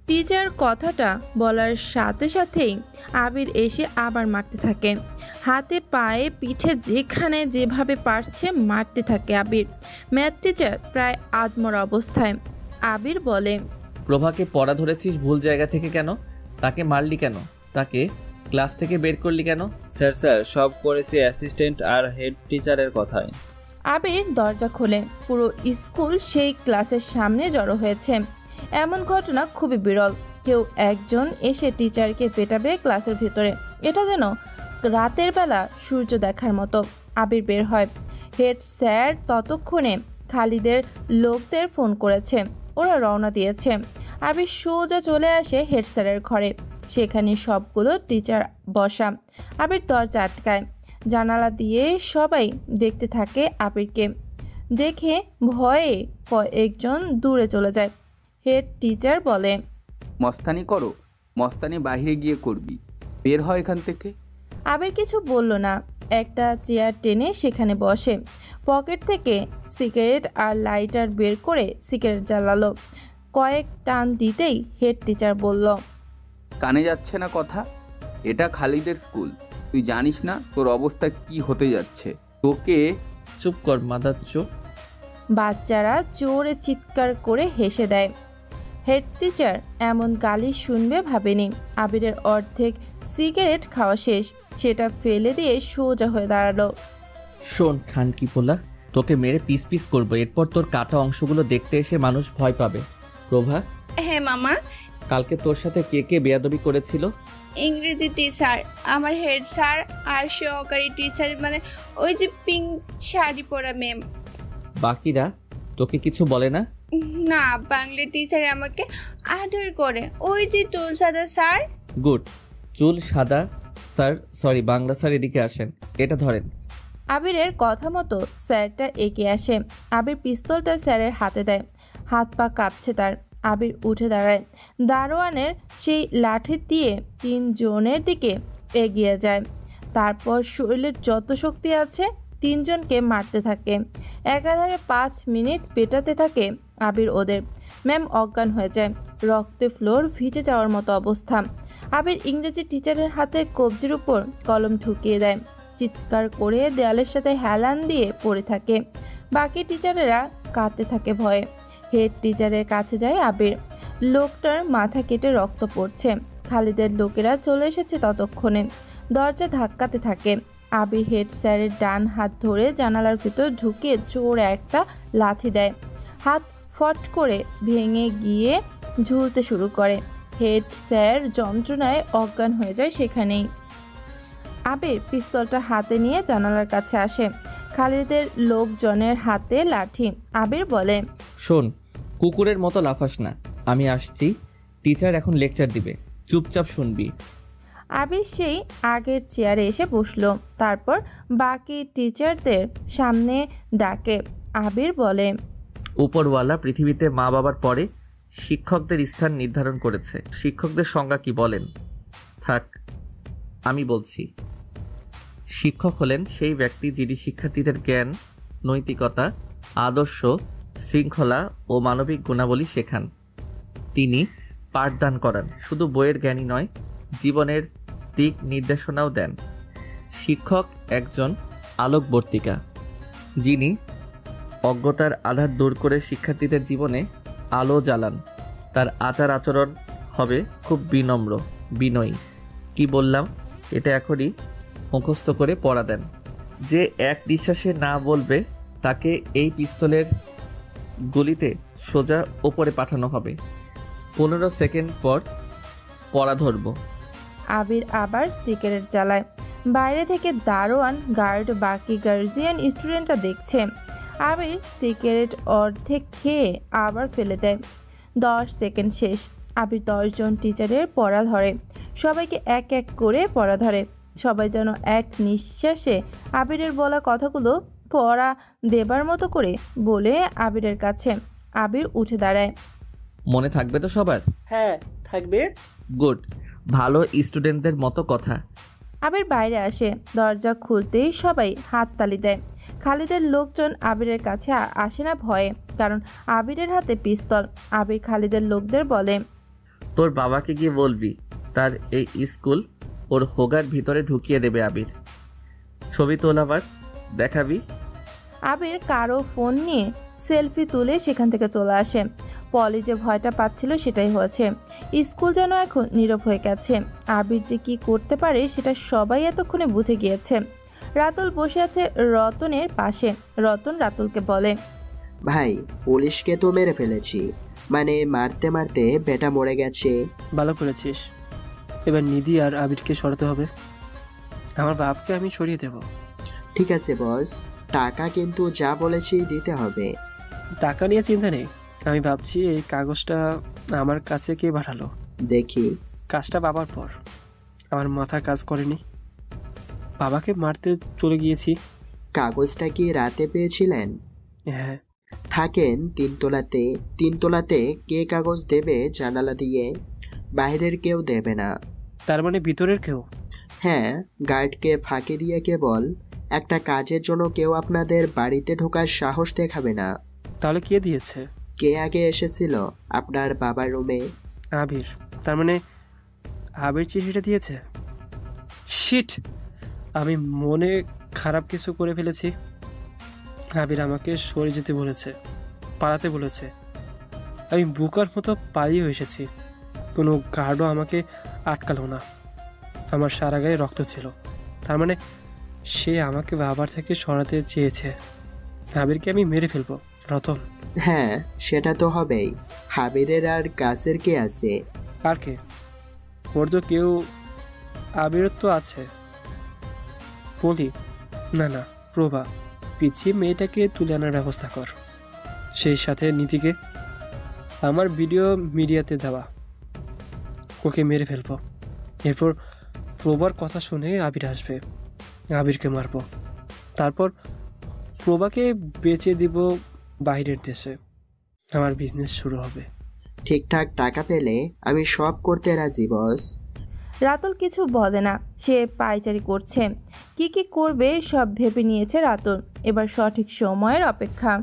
টিচার কথাটা বলার সাথে সাথেই আবির এসে আবার মারতে থাকে। হাতে পায়ে পিঠে যেখানে যেভাবে পারছে মারতে থাকে আবির। ম্যাথ টিচার প্রায় আদমরা অবস্থায়। আবির বলে, প্রভাকে পড়া ধরেছিস ভুল জায়গা থেকে কেন? তাকে মারলি কেন? তাকে ক্লাস থেকে বের করলি কেন? স্যার সব করেছি অ্যাসিস্ট্যান্ট আর হেড টিচারের কথায়। আবির দরজা খোলে। পুরো স্কুল সেই ক্লাসের সামনে জড়ো হয়েছে। এমন ঘটনা খুবই বিরল। কেউ একজন এসে টিচারকে পেটাবে ক্লাসের ভিতরে। এটা যেন রাতের বেলা সূর্য দেখার মতো। আবির বের হয়। হেড স্যার ততক্ষণে খালিদের লোকদের ফোন করেছে, ওরা রওনা দিয়েছে। আবির সোজা চলে আসে হেড স্যারের ঘরে। সেখানে সবগুলো টিচার বসা। আবির দরজা আটকায়। জানালা দিয়ে সবাই দেখতে থাকে আবিরকে। দেখে ভয়ে কয়েকজন দূরে চলে যায়। হেড টিচার বলে, মস্তানি করো, মস্তানি বাইরে গিয়ে করবি, বের হয় এখান থেকে। আবির কিছু বলল না। একটা চেয়ার টেনে সেখানে বসে। পকেট থেকে সিগারেট আর লাইটার বের করে সিগারেট জ্বালালো। কয়েক টান দিতেই হেড টিচার বলল, কানে যাচ্ছে না কথা? এটা খালিদের স্কুল, তুই জানিস না তোর অবস্থা কি হতে যাচ্ছে? তোকে চুপ কর মাদারচোদ। বাচ্চারা জোরে চিৎকার করে হেসে দেয়। হেড টিচার এমন গালি শুনবে ভাবেনি। আবিরের অর্ধেক সিগারেট খাওয়া শেষ। সেটা ফেলে দিয়ে সোজা হয়ে দাঁড়ালো। শোন খানকি পোলা, তোকে মেরে পিস পিস করবো। এরপর তোর কাটা অংশগুলো দেখতে এসে মানুষ ভয় পাবে। প্রভা, হ্যাঁ মামা। কালকে তোর সাথে কে কে বেয়াদবি করেছিল? ইংরেজি টিচার, আমার হেড স্যার আর সহকারী টিচার, মানে ওই যে পিঙ্ক শাড়ি পরা ম্যাম। বাকিরা তোকে কিছু বলে না? না, বাংলা টিচার আমাকে আদর করে। ওই যে চুল সাদা স্যার। গুড, চুল সাদা স্যার, সরি বাংলা স্যার এদিকে আসেন, এটা ধরেন। আবিরের কথা মতো স্যারটা এগিয়ে আসে। আবির পিস্তলটা স্যারের হাতে দেয়। হাত পা কাঁপছে তার। আবির উঠে দাঁড়ায়। দারোয়ানের সেই লাঠি দিয়ে 3 জনের দিকে এগিয়ে যায়। তারপর শরীরের যত শক্তি আছে 3 জনকে মারতে থাকে। একাধারে 5 মিনিট পেটাতে থাকে আবির ওদের। ম্যাম অজ্ঞান হয়ে যায়। রক্তে ফ্লোর ভিজে যাওয়ার মতো অবস্থা। আবির ইংরেজি টিচারের হাতে কবজির উপর কলম ঢুকিয়ে দেয়। চিৎকার করে দেয়ালের সাথে হেলান দিয়ে পড়ে থাকে। বাকি টিচারেরা কাঁদতে থাকে ভয়ে। হেড টিচারের কাছে যায় আবির। লোকটার মাথা কেটে রক্ত পড়ছে। খালিদের লোকেরা চলে এসেছে ততক্ষণে। দরজা ধাক্কাতে থাকে। আবির হেড স্যারের ডান হাত ধরে জানালার ভিতর ঢুকিয়ে জোরে একটা লাথি দেয়। হাত ফট করে ভেঙে গিয়ে ঝুলতে শুরু করে। হেড স্যার যন্ত্রণায় অজ্ঞান হয়ে যায় সেখানেই। আবির পিস্তলটা হাতে নিয়ে জানালার কাছে আসে। খালিদের লোকজনের হাতে লাঠি। আবির বলে, শোন, কুকুরের মতো লাফাস না, আমি আসছি। টিচার এখন লেকচার দিবে, চুপচাপ শুনবি। আবির সেই আগের চেয়ারে এসে বসলো। তারপর বাকি টিচারদের সামনে ডাকে। আবির বলে, উপরওয়ালা পৃথিবীতে মা বাবার পরে শিক্ষকদের স্থান নির্ধারণ করেছে। শিক্ষকদের সংজ্ঞা কি বলেন? থাক, আমি বলছি। শিক্ষক হলেন সেই ব্যক্তি যিনি শিক্ষার্থীদের জ্ঞান, নৈতিকতা, আদর্শ, শৃঙ্খলা ও মানবিক গুণাবলী শেখান। তিনি পাঠদান করান, শুধু বইয়ের জ্ঞানই নয়, জীবনের দিক নির্দেশনাও দেন। শিক্ষক একজন আলোকবর্তিকা, যিনি অজ্ঞতার আধার দূর করে শিক্ষার্থীদের জীবনে আলো জ্বালান। তার আচার আচরণ হবে খুব বিনম্র, বিনয়ী। কি বললাম এটা এখনই মুখস্থ করে পড়া দেন। যে এক নিঃশ্বাসে না বলবে তাকে এই পিস্তলের গুলিতে সোজা ওপরে পাঠানো হবে। 15 সেকেন্ড পর পড়া ধরব। আবির আবার সিগারেট জ্বালায়। বাইরে থেকে দারোয়ান, গার্ড, বাকি গার্জিয়ান, স্টুডেন্টরা দেখছে। আবির সিগারেট অর্ধেক খেয়ে আবার ফেলে দেয়। 10 সেকেন্ড শেষ। আবির 10 জন টিচারের পড়া ধরে। সবাইকে এক এক করে পড়া ধরে। সবাই যেন এক নিঃশ্বাসে আবিরের বলা কথাগুলো পড়া দেবার মতো করে বলে আবিরের কাছে। আবির উঠে দাঁড়ায়। মনে থাকবে তো সবার? হ্যাঁ থাকবে। গুড, ভালো স্টুডেন্টদের মতো কথা। আবির বাইরে আসে। দরজা খুলতেই সবাই হাততালি দেয়। খালিদের লোকজন আবিরের কাছে আসে না ভয়ে, কারণ আবিরের হাতে পিস্তল। আবির খালিদের লোকদের বলে, তোর বাবাকে গিয়ে বলবি তার এই স্কুল ওর হোগার ভিতরে ঢুকিয়ে দেবে। আবির ছবি তোলাবার দেখাবি। আবির কারো ফোন নিয়ে সেলফি তুলে সেখান থেকে চলে আসে। পলি যে ভয়টা পাচ্ছিল সেটাই হয়েছে। স্কুল যেন এখন নীরব হয়ে গেছে। আবির যে কি করতে পারে সেটা সবাই এতক্ষণে বুঝে গিয়েছে। রাতুল বসে আছে রতনের পাশে। রতন রাতুলকে বলে, ভাই পুলিশকে তো মেরে ফেলেছি, মানে মারতে মারতে বেটা মরে গেছে। ভালো করেছিস। এবার নিধি আর আবিরকে সরাতে হবে। আমার বাপকে আমি সরিয়ে দেব। ঠিক আছে বস, টাকা কিন্তু যা বলেছি দিতে হবে। টাকা নিয়ে চিন্তা নেই। আমি ভাবছি এই কাগজটা আমার কাছে কে পাঠালো দেখি। কাজটা বাবার পর আমার মাথা কাজ করেনি। বাবাকে মারতে চলে গিয়েছি। কাগজটা কি রাতে পেয়েছিলেন? হ্যাঁ। থাকেন তিনতলাতে। তিনতলাতে কে কাগজ দেবে জানালা দিয়ে? বাইরের কেউ দেবে না। তার মানে ভিতরের কেউ? হ্যাঁ, গার্ডকে ফাঁকি দিয়ে কেবল একটা কাজের জন্য কেউ আপনাদের বাড়িতে ঢোকার সাহস দেখাবে না। তাহলে কে দিয়েছে? কে আগে এসেছিল আপনার বাবার রুমে? আবির। তার মানে আবির চিঠিটা দিয়েছে। শিট, আমি মনে খারাপ কিছু করে ফেলেছি। আবির আমাকে সরে যেতে বলেছে, পালাতে বলেছে। আমি বুকার মতো পালিয়ে এসেছি। কোনো গার্ডও আমাকে আটকালো না। আমার সারা গায়ে রক্ত ছিল। তার মানে সে আমাকে বাবার থেকে সরাতে চেয়েছে। আবিরকে আমি মেরে ফেলবো। রতন। হ্যাঁ, সেটা তো হবেই। আবিরের আর গাছের কে আছে? আর কে? ওর তো কেউ। আবিরের তো আছে বলি। না না, প্রভা। পিছিয়ে মেয়েটাকে তুলে আনার ব্যবস্থা কর। সেই সাথে নীতিকে। আমার ভিডিও মিডিয়াতে দেওয়া। ওকে মেরে ফেলবো। এরপর প্রভার কথা শুনে আবির আসবে। আবিরকে মারবো। তারপর প্রভাকে বেচে দিব বাইরের দেশে। আমার বিজনেস শুরু হবে। ঠিকঠাক টাকা পেলে আমি সব করতে রাজি বস। রাতুল কিছু বলে না। সে পায়চারি করছে। কি কি করবে সব ভেবে নিয়েছে রাতুল। এবার সঠিক সময়ের অপেক্ষা।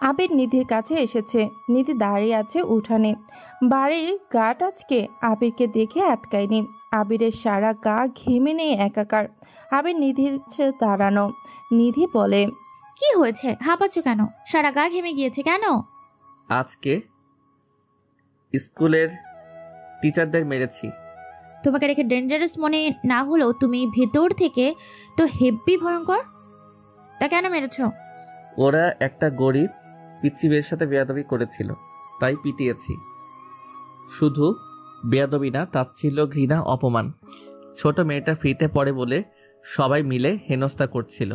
আবির নিধির কাছে এসেছে। নিধি দাঁড়িয়ে আছে উঠানে। বাড়ির গাট আজকে আবিরকে দেখে আটকায়নি। আবিরের সারা গা ঘেমে নেই একাকার। আবির নিধির দাঁড়ানো। নিধি বলে, কি হয়েছে? হাঁপাচ্ছ কেন? সারা গা ঘেমে গিয়েছে কেন? আজকে স্কুলের টিচারদের মেরেছি। তোমাকে রেখে ডেঞ্জারাস মনে না হলেও তুমি ভেতর থেকে তো হেব্বি ভয়ঙ্কর। তা কেন মেরেছ? ওরা একটা গরিব পিচ্চিবের সাথে বেয়াদবি করেছিল, তাই পিটিয়েছি। শুধু বেয়াদবি না, তাচ্ছিল্য, ঘৃণা, অপমান। ছোট মেয়েটা ফ্রিতে পড়ে বলে সবাই মিলে হেনস্থা করছিল।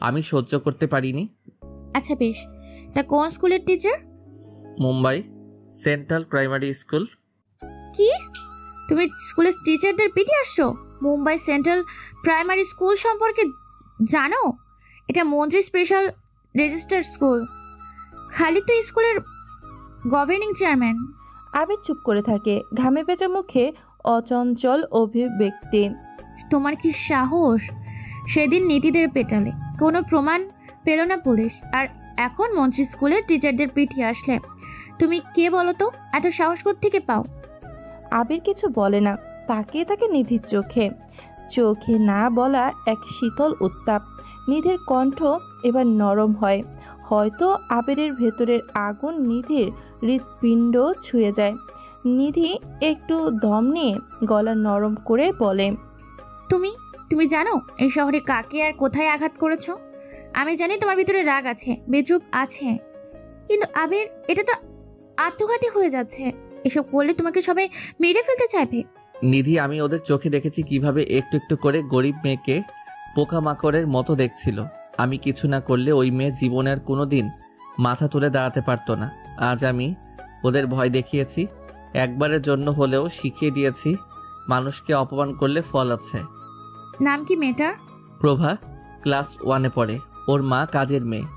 আমি সহ্য করতে পারিনি। আচ্ছা বেশ, তা কোন স্কুলের teacher? Mumbai central primary school. কি? তুমি স্কুলের টিচারদের পিটি আসছো? মুম্বাই সেন্ট্রাল প্রাইমারি স্কুল সম্পর্কে জানো? এটা মন্ত্রী স্পেশাল রেজিস্টার্ড স্কুল। খালিদ তো স্কুলের গভর্নিং চেয়ারম্যান। আবির চুপ করে থাকে, ঘামে ভেজা মুখে অচঞ্চল অভিব্যক্তি। তোমার কি সাহস? সেদিন নীতিদের পেটালে, কোনো প্রমাণ পেল না পুলিশ, আর এখন মন্ত্রী স্কুলের টিচারদের পিটিয়ে আসলে তুমি কে বলো তো? এত সাহস কোত্থেকে পাও? আবির কিছু বলে না। তাকিয়ে থাকে নিধির চোখে। চোখে না বলা এক শীতল উত্তাপ। নিধির কণ্ঠ এবার নরম হয়, হয়তো আবিরের ভেতরের আগুন নিধির হৃৎপিণ্ড ছুঁয়ে যায়। নিধি একটু দম নিয়ে গলা নরম করে বলে, তুমি জানো এই শহরে কাকে আর কোথায় আঘাত করেছো? আমি জানি তোমার ভিতরে রাগ আছে, বেদ্রুপ আছে, কিন্তু আবির এটা তো আত্মঘাতী হয়ে যাচ্ছে। এসব করলে তোমাকে সবাই মেরে ফেলতে চাইবে। নিধি, আমি ওদের চোখে দেখেছি কিভাবে একটু একটু করে গরিব মেয়েকে পোকামাকড়ের মতো দেখছিল। আমি কিছু না করলে ওই মেয়ে জীবনে আর কোনোদিন মাথা তুলে দাঁড়াতে পারতো না। আজ আমি ওদের ভয় দেখিয়েছি, একবারের জন্য হলেও শিখিয়ে দিয়েছি মানুষকে অপমান করলে ফল আছে। নাম কি মেয়েটার? প্রভা, ক্লাস 1-এ পড়ে। ওর মা কাজের মেয়ে,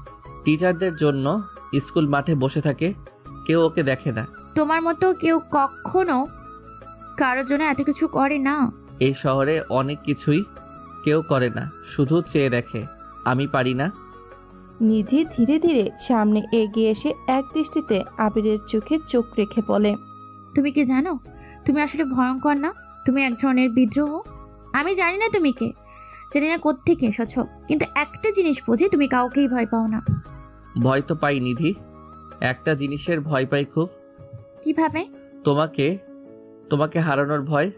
টিচারদের জন্য স্কুল মাঠে বসে থাকে, কেউ ওকে দেখে না। তোমার মতো কেউ কখনো কারোর জন্য এত কিছু করে না। এই শহরে অনেক কিছুই কেউ করে না, শুধু চেয়ে দেখে। আমি পারি না। নিধি ধীরে ধীরে সামনে এগিয়ে এসে এক দৃষ্টিতে আবিরের চোখে চোখ রেখে বলে, তুমি কি জানো তুমি আসলে ভয়ঙ্কর না? তুমি এক ধরনের বিদ্রোহ। আমি জানি না তুমি কে, জানি না কোত্থেকে এসেছো, কিন্তু একটা জিনিস বুঝি, তুমি কাউকেই ভয় পাও না। ভয় তো পাই নিধি, একটা জিনিসের ভয় পাই খুব। কিভাবে? তোমাকে হারানোর ভয়,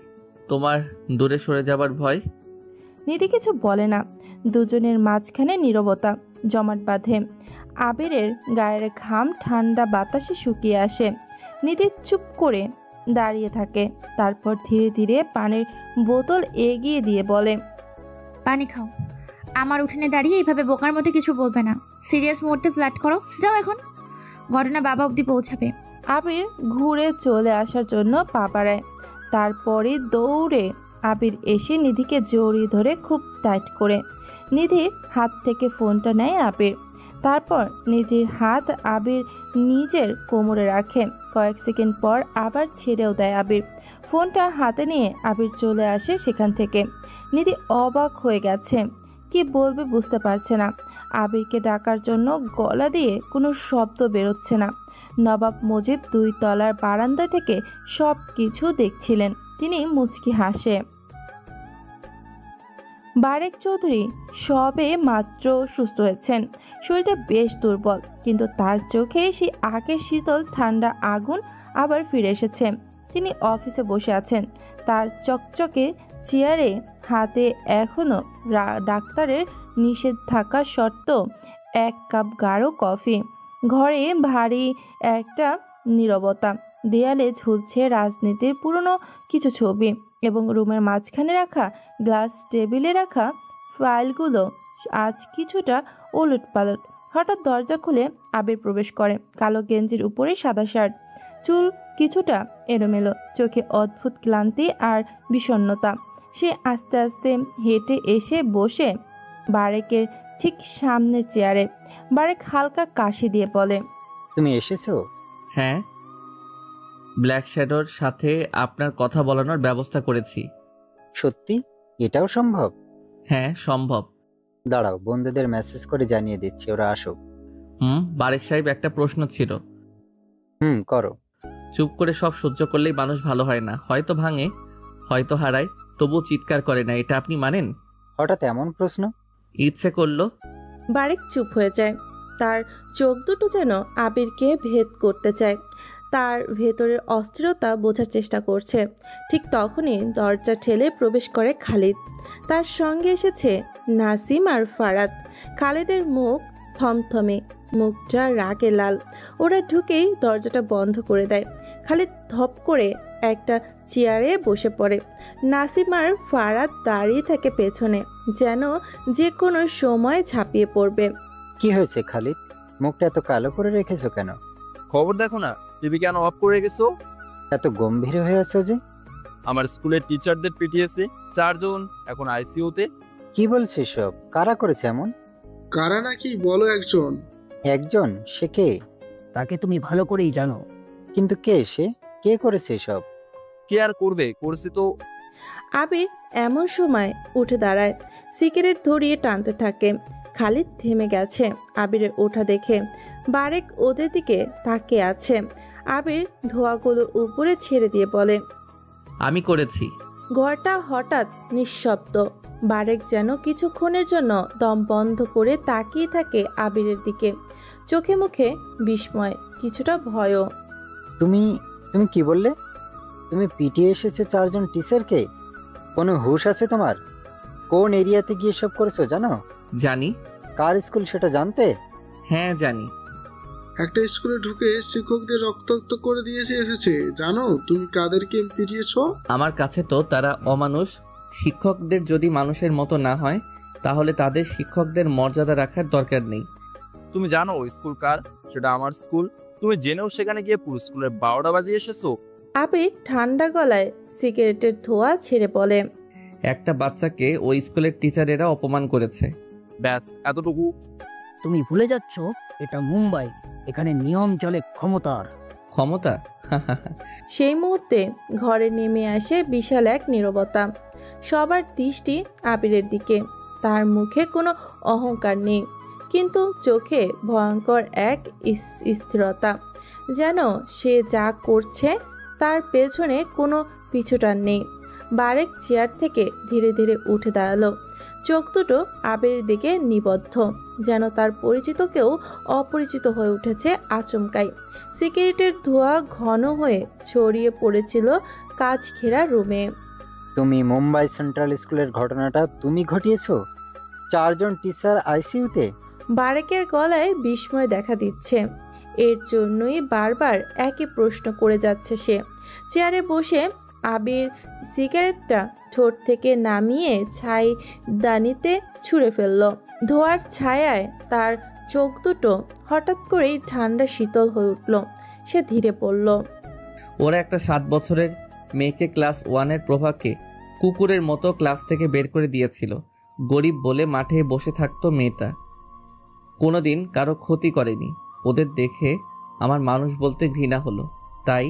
তোমার দূরে সরে যাবার ভয়। নিধি কিছু বলে না। দুজনের মাঝখানে নীরবতা জমাট বাঁধে। আবিরের গায়ের ঘাম ঠান্ডা বাতাসে শুকিয়ে আসে। নিধি চুপ করে দাঁড়িয়ে থাকে, তারপর ধীরে ধীরে পানির বোতল এগিয়ে দিয়ে বলে, পানি খাও। আমার উঠোনে দাঁড়িয়ে এইভাবে বোকার মতো কিছু বলবে না। সিরিয়াস মুহূর্তে ফ্ল্যাট করো, যাও এখন, ঘটনা বাবা অবধি পৌঁছাবে। আবির ঘুরে চলে আসার জন্য পা বাড়ায়। তারপরে দৌড়ে আবির এসে নিধিকে জড়িয়ে ধরে খুব টাইট করে। নিধির হাত থেকে ফোনটা নেয় আবির। তারপর নিধির হাত আবির নিজের কোমরে রাখে। কয়েক সেকেন্ড পর আবার ছেড়েও দেয় আবির। ফোনটা হাতে নিয়ে আবির চলে আসে সেখান থেকে। নিধি অবাক হয়ে গেছে, কি বলবে বুঝতে পারছে না। আবিরকে ডাকার জন্য গলা দিয়ে কোনো শব্দ বেরোচ্ছে না। নবাব মুজিব 2 তলার বারান্দা থেকে সব কিছু দেখছিলেন। তিনি মুচকি হাসে। বারেক চৌধুরী সবে মাত্র সুস্থ হয়েছেন, শরীরটা বেশ দুর্বল, কিন্তু তার চোখে সেই আগের শীতল ঠান্ডা আগুন আবার ফিরে এসেছে। তিনি অফিসে বসে আছেন, তার চকচকে চেয়ারে, হাতে এখনো ডাক্তারের নিষেধ থাকা সত্ত্বেও 1 কাপ গাঢ় কফি। ঘরে ভারী একটা নীরবতা। দেয়ালে ঝুলছে রাজনীতির পুরনো কিছু ছবি এবং রুমের মাঝখানে রাখা গ্লাস টেবিলে রাখা ফাইলগুলো আজ কিছুটা ওলটপালট। হঠাৎ দরজা খুলে আবির প্রবেশ করে। কালো গেঞ্জির উপরে সাদা শার্ট, চুল কিছুটা এলোমেলো, চোখে অদ্ভুত ক্লান্তি আর বিষণ্ণতা। সে আস্তে আস্তে হেঁটে এসে বসে বারেকের ঠিক সামনের চেয়ারে। বারেক হালকা কাশি দিয়ে বলে, তুমি এসেছো? হ্যাঁ, ব্ল্যাক শ্যাডোর সাথে আপনার কথা বলানোর ব্যবস্থা করেছি। সত্যি? এটাও সম্ভব? হ্যাঁ, সম্ভব। দাঁড়াও, বন্ধুদের মেসেজ করে জানিয়ে দিচ্ছি, ওরা আসুক। বারেক সাহেব, একটা প্রশ্ন ছিল। করো। চুপ করে সব সহ্য করলেই মানুষ ভালো হয় না, হয়তো ভাঙে, হয়তো হারায়, তবুও চিৎকার করে না, এটা আপনি মানেন? হঠাৎ এমন প্রশ্ন? ইচ্ছে করলো। বারেক চুপ হয়ে যায়। তার চোখ দুটো যেন আবিরকে ভেদ করতে চায়, তার ভেতরের অস্থিরতা বোঝার চেষ্টা করছে। ঠিক তখনই দরজা ঠেলে প্রবেশ করে খালিদ। তার সঙ্গে এসেছে নাসিম আর ফারাদ। খালিদের মুখ থমথমে, মুখটা রাগে লাল। ওরা ঢুকেই দরজাটা বন্ধ করে দেয়। খালিদ ধপ করে একটা চেয়ারে বসে পড়ে। নাসিম আর ফারাদ দাঁড়িয়ে থাকে পেছনে, যেন যে কোনো সময় ঝাঁপিয়ে পড়বে। কি হয়েছে খালিদ? মুখটা এত কালো করে রেখেছো কেন? খবর দেখো না, টিভি কেন অফ করে রেখেছো? এত গম্ভীর হয়ে আছো যে? আমার স্কুলের টিচারদের পিটিয়েছে 4 জন, এখন আইসিইউতে। কি বলছিস সব? কারা করেছে এমন? কারা নাকি বলো? একজন। একজন? সে কে? তাকে তুমি ভালো করেই জানো। কিন্তু কে সে? কে করেছে সব? কে আর করবে? করেছে তো। আবির এমন সময় উঠে দাঁড়ায়, সিগারেট ধরিয়ে টানতে থাকে। খালিদ থেমে গেছে আবিরের ওঠা দেখে। বারেক ওদের দিকে তাকিয়ে আছে। আবির ধোঁয়াগুলো উপরে ছেড়ে দিয়ে বলে, আমি করেছি। ঘরটা হঠাৎ নিঃশব্দ। বারেক যেন কিছুক্ষণের জন্য দম বন্ধ করে তাকিয়ে থাকে আবিরের দিকে। চোখে মুখে বিস্ময়, কিছুটা ভয়ও। তুমি তুমি কি বললে? তুমি পিটিয়ে এসেছে 4 জন টিচারকে? কোনো হুঁশ আছে তোমার? কোন এরিয়াতে গিয়ে সব করেছো জানো? জানি। কার স্কুল সেটা জানতে? হ্যাঁ জানি। একটা স্কুলে ঢুকে শিক্ষকদের রক্তাক্ত করে দিয়েছে এসেছে, জানো তুমি কাদেরকে পিটিয়েছো? আমার কাছে তো তারা অমানুষ। শিক্ষকদের যদি মানুষের মতো না হয় তাহলে তাদের শিক্ষকদের মর্যাদা রাখার দরকার নেই। তুমি জানো স্কুল কার? সেটা আমার স্কুল। তুমি জেনেও সেখানে গিয়ে পুরো স্কুলের 12টা বাজিয়ে এসেছো। আবির ঠান্ডা গলায় সিগারেটের ধোঁয়া ছেড়ে বলে, একটা বাচ্চাকে ওই স্কুলের টিচারেরা অপমান করেছে। ব্যাস এতটুকু। তুমি ভুলে যাচ্ছ এটা মুম্বাই, এখানে নিয়ম চলে ক্ষমতার। ক্ষমতা? সেই মুহূর্তে ঘরে নেমে আসে বিশাল এক নীরবতা। সবার দৃষ্টি আবিরের দিকে। তার মুখে কোনো অহংকার নেই, কিন্তু চোখে ভয়ঙ্কর এক স্থিরতা, যেন সে যা করছে তার পেছনে কোনো পিছুটান নেই। বারেক চেয়ার থেকে ধীরে ধীরে উঠে দাঁড়ালো। চোখ দুটো আবিরের দিকে নিবদ্ধ, যেন তার পরিচিত কেউ অপরিচিত হয়ে উঠেছে আচমকাই। সিগারেটের ধোঁয়া ঘন হয়ে ছড়িয়ে পড়েছিল কাচ ঘেরা রুমে। তুমি মুম্বাই সেন্ট্রাল স্কুলের ঘটনাটা তুমি ঘটিয়েছো? 4 জন টিচার আইসিইউতে? বারেকের গলায় বিস্ময় দেখা দিচ্ছে। এর জন্যই বারবার একই প্রশ্ন করে যাচ্ছে সে। চেয়ারে বসে আবির সিগারেটটা ঠোঁট থেকে নামিয়ে ছাইদানিতে ছুঁড়ে ফেলল। ধোঁয়ার ছায়ায় তার চোখ দুটো হঠাৎ করেই ঠান্ডা শীতল হয়ে উঠল। সে ধীরে পড়ল, ওরা একটা 7 বছরের মেয়েকে ক্লাস 1-এর প্রভাকে কুকুরের মতো ক্লাস থেকে বের করে দিয়েছিল। গরিব বলে মাঠে বসে থাকতো মেয়েটা, কোনোদিন কারো ক্ষতি করেনি। ওদের দেখে আমার মানুষ বলতে ঘৃণা হলো। তাই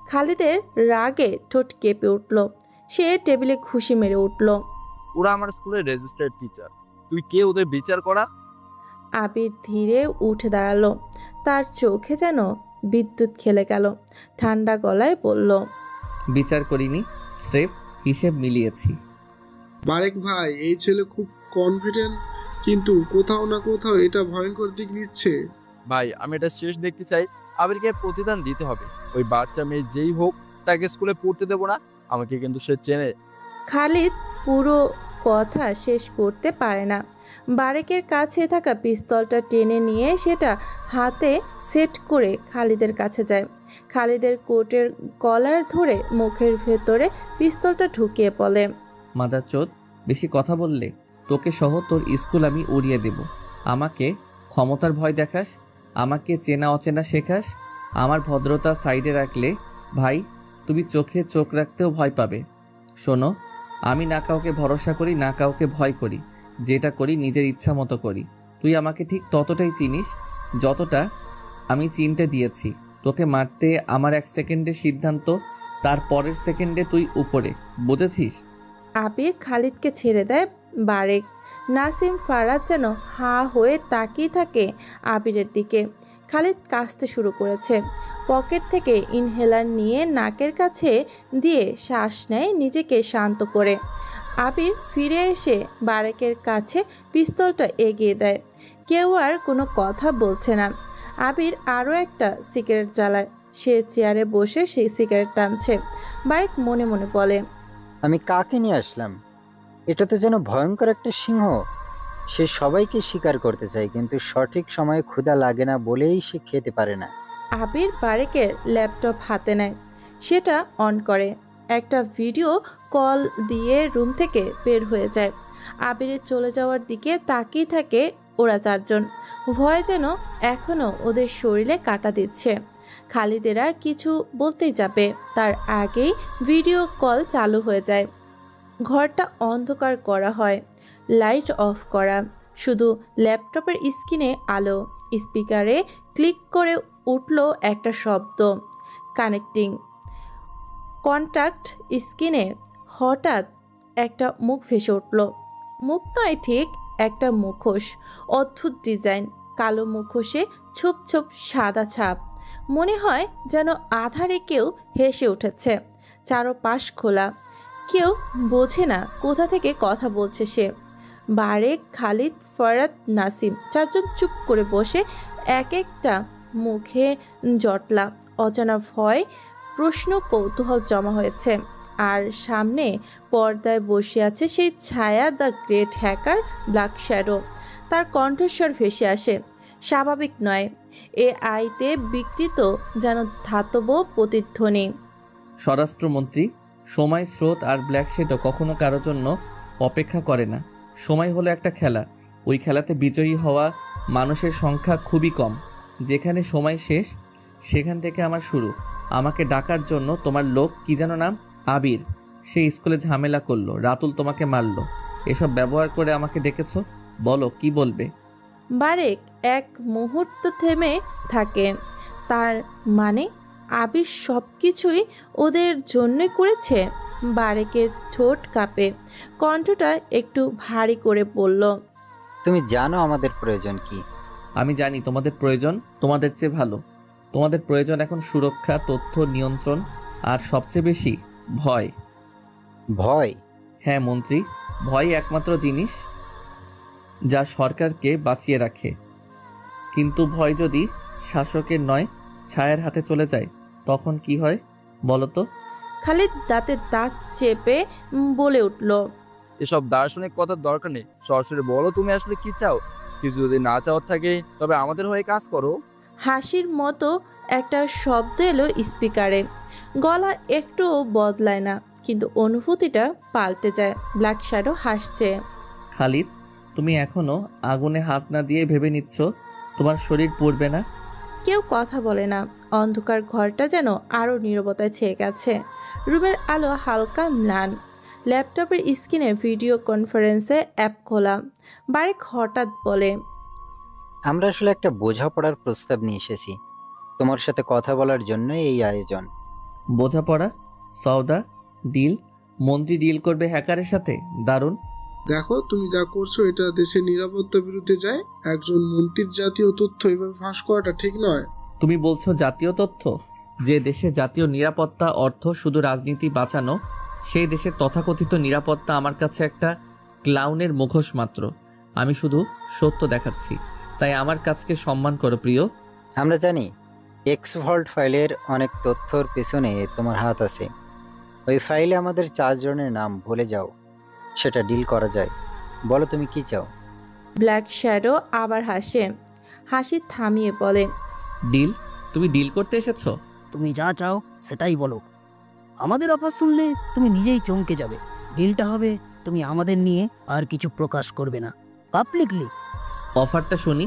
খালিদের রাগে ঠোঁট কেঁপে উঠল। সে টেবিলে ঘুষি মেরে উঠল। ওরা আমার স্কুলের রেজিস্টার্ড টিচার, তুই কে ওদের বিচার করা? আবির ধীরে উঠে দাঁড়ালো। তার চোখে যেন বিদ্যুৎ খেলে গেল। ঠান্ডা গলায় বলল, বিচার করিনি, স্রেফ হিসেব মিলিয়েছি। বারেক ভাই, এই ছেলে খুব কনফিডেন্ট, কিন্তু কোথাও না কোথাও এটা ভয়ঙ্কর দিক নিচ্ছে। ভাই আমি এটা শেষ দেখতে চাই। আবিরকে প্রতিদান দিতে হবে। ওই বাচ্চা মেয়ে যেই হোক তাকে স্কুলে পড়তে দেবো না। আমাকে কিন্তু সে চেনে। খালিদ পুরো কথা শেষ করতে পারে না। বারেকের কাছে থাকা পিস্তলটা টেনে নিয়ে সেটা হাতে সেট করে খালিদের কাছে যায়। খালিদের কোটের কলার ধরে মুখের ভেতরে পিস্তলটা ঢুকিয়ে বলে, মাদারচোদ, বেশি কথা বললে তোকে সহ তোর স্কুল আমি উড়িয়ে দেব। আমাকে ক্ষমতার ভয় দেখাস, আমাকে চেনা অচেনা শেখাস। আমার ভদ্রতা সাইডে রাখলে ভাই তুমি চোখে চোখ রাখতেও ভয় পাবে। শোনো, আমি না কাউকে ভরসা করি না কাউকে ভয় করি। যেটা করি নিজের ইচ্ছা মতো করি। তুই আমাকে ঠিক ততটাই চিনিস যতটা আমি চিনতে দিয়েছি। তোকে মারতে আমার 1 সেকেন্ডের সিদ্ধান্ত, তার পরের সেকেন্ডে তুই উপরে, বুঝেছিস? আবির খালিদকে ছেড়ে দেয়। বারেক, নাসিম, ফারাজ যেন হা হয়ে তাকিয়ে থাকে আবিরের দিকে। খালিদ কাশতে শুরু করেছে। পকেট থেকে ইনহেলার নিয়ে নাকের কাছে দিয়ে শ্বাস নেয় নিজেকে শান্ত করে। আবির ফিরে এসে বারেকের কাছে পিস্তলটা এগিয়ে দেয়। কেউ আর কোনো কথা বলছে না। আবির আরও একটা সিগারেট জ্বালায়। সে চেয়ারে বসে সেই সিগারেট টানছে। বারেক মনে মনে বলে, আমি কাকে নিয়ে আসলাম? এটা তো যেন ভয়ঙ্কর একটা সিংহ। সে সবাইকে শিকার করতে চায়, কিন্তু সঠিক সময়ে ক্ষুধা লাগে না বলেই সে খেতে পারে না। আবির বারেকের ল্যাপটপ হাতে নেয়, সেটা অন করে। একটা ভিডিও কল দিয়ে রুম থেকে বের হয়ে যায়। আবিরের চলে যাওয়ার দিকে তাকিয়ে থাকে ওরা 4 জন। ভয় যেন এখনো ওদের শরীরে কাটা দিচ্ছে। খালিদেরা কিছু বলতেই যাবে, তার আগেই ভিডিও কল চালু হয়ে যায়। ঘরটা অন্ধকার করা হয়, লাইট অফ করা, শুধু ল্যাপটপের স্ক্রিনে আলো। স্পিকারে ক্লিক করে উঠল একটা শব্দ, কানেক্টিং। কন্ট্যাক্ট স্ক্রিনে হঠাৎ একটা মুখ ভেসে উঠল। মুখ নয় ঠিক, একটা মুখোশ, অদ্ভুত ডিজাইন। কালো মুখোশে ছোপ ছোপ সাদা ছাপ। মনে হয় যেন আধারে কেউ হেসে উঠেছে। চারপাশ খোলা, কেউ বোঝে না কোথা থেকে কথা বলছে সে। বারেক, খালিদ, ফরাদ, নাসিম 4 জন চুপ করে বসে এক একটা মুখে জটলা, অজানা ভয়, প্রশ্ন, কৌতূহল জমা হয়েছে। আর সামনে পর্দায় বসে আছে সেই ছায়া, the great hacker black shadow. তার কণ্ঠস্বর ভেসে আসে, স্বাভাবিক নয়, এ আইতে বিকৃত যেন ধাতব প্রতিধ্বনি। স্বরাষ্ট্রমন্ত্রী, সময়, স্রোত আর ব্ল্যাক শ্যাডো কখনো কারোর জন্য অপেক্ষা করে না। সময় হলো একটা খেলা, ওই খেলাতে বিজয়ী হওয়া মানুষের সংখ্যা খুবই কম। যেখানে সময় শেষ সেখান থেকে আমার শুরু। আমাকে ডাকার জন্য তোমার লোক, কি যেন নাম, আবির, সে স্কুলে ঝামেলা করলো, রাতুল তোমাকে মারলো, এসব ব্যবহার করে আমাকে ডেকেছো, বলো কি বলবে? বারেক এক মুহূর্ত থেমে থাকে। তার মানে আবির সব কিছুই ওদের জন্যই করেছে? বারেকের ঠোঁট কাঁপে, কণ্ঠটা একটু ভারী করে বলল, তুমি জানো আমাদের প্রয়োজন কি? আমি জানি তোমাদের প্রয়োজন তোমাদের চেয়ে ভালো। তোমাদের প্রয়োজন এখন সুরক্ষা, তথ্য নিয়ন্ত্রণ, আর সবচেয়ে বেশি ভয়। ভয়? হ্যাঁ মন্ত্রী, ভয় একমাত্র জিনিস যা সরকারকে বাঁচিয়ে রাখে। কিন্তু ভয় যদি শাসকের নয়, ছায়ার হাতে চলে যায়, তখন কি হয় বলো তো? খালিদ দাঁতে দাঁত চেপে বলে উঠল, এসব দার্শনিক কথার দরকার নেই, সরাসরি বলো তুমি আসলে কি চাও। কিছু যদি না চাওয়ার থাকে তবে আমাদের হয়ে কাজ করো। হাসির মতো একটা শব্দ এলো স্পিকারে। গলা একটুও বদলায় না, কিন্তু অনুভূতিটা পাল্টে যায়। ব্ল্যাক শ্যাডো হাসছে। খালিদ, তুমি এখনো আগুনে হাত না দিয়ে ভেবে নিচ্ছ তোমার শরীর পড়বে না? কেউ কথা বলে না। অন্ধকার ঘরটা যেন আরো নীরবতায় ছেয়ে গেছে। রুমের আলো হালকা ম্লান। ল্যাপটপের স্ক্রিনে ভিডিও কনফারেন্সে অ্যাপ খোলা। বারেক হঠাৎ বলে, আমরা আসলে একটা বোঝাপড়ার প্রস্তাব নিয়ে এসেছি। তোমার সাথে কথা বলার জন্য এই আয়োজন। বোঝাপড়া? সওদা? ডিল? মন্ত্রী ডিল করবে হ্যাকারের সাথে? দারুণ। দেখো, তুমি যা করছো এটা দেশের নিরাপত্তার বিরুদ্ধে যায়। একজন মন্ত্রীর জাতীয় তথ্য এভাবে ফাঁস করাটা ঠিক নয়। তুমি বলছো জাতীয় তথ্য? যে দেশে জাতীয় নিরাপত্তা অর্থ শুধু রাজনীতি বাঁচানো, সেই দেশের তথাকথিত নিরাপত্তা আমার কাছে একটা ক্লাউনের মুখোশ মাত্র। আমি শুধু সত্য দেখাচ্ছি, তাই আমার কাজকে সম্মান করো প্রিয়। আমরা জানি এক্সভল্ট ফাইলের অনেক তথ্যর পেছনে তোমার হাত আছে। ওই ফাইলে আমাদের 4 জনের নাম ভুলে যাও, সেটা ডিল করা যায়। বলো তুমি কি চাও? ব্ল্যাক শ্যাডো আবার হাসে। হাসি থামিয়ে বলে, ডিল? তুমি ডিল করতে এসেছো? তুমি যা চাও সেটাই বলো। আমাদের অফার শুনলে তুমি নিজেই চমকে যাবে। ডিলটা হবে তুমি আমাদের নিয়ে আর কিছু প্রকাশ করবে না পাবলিকলি। অফারটা শুনি।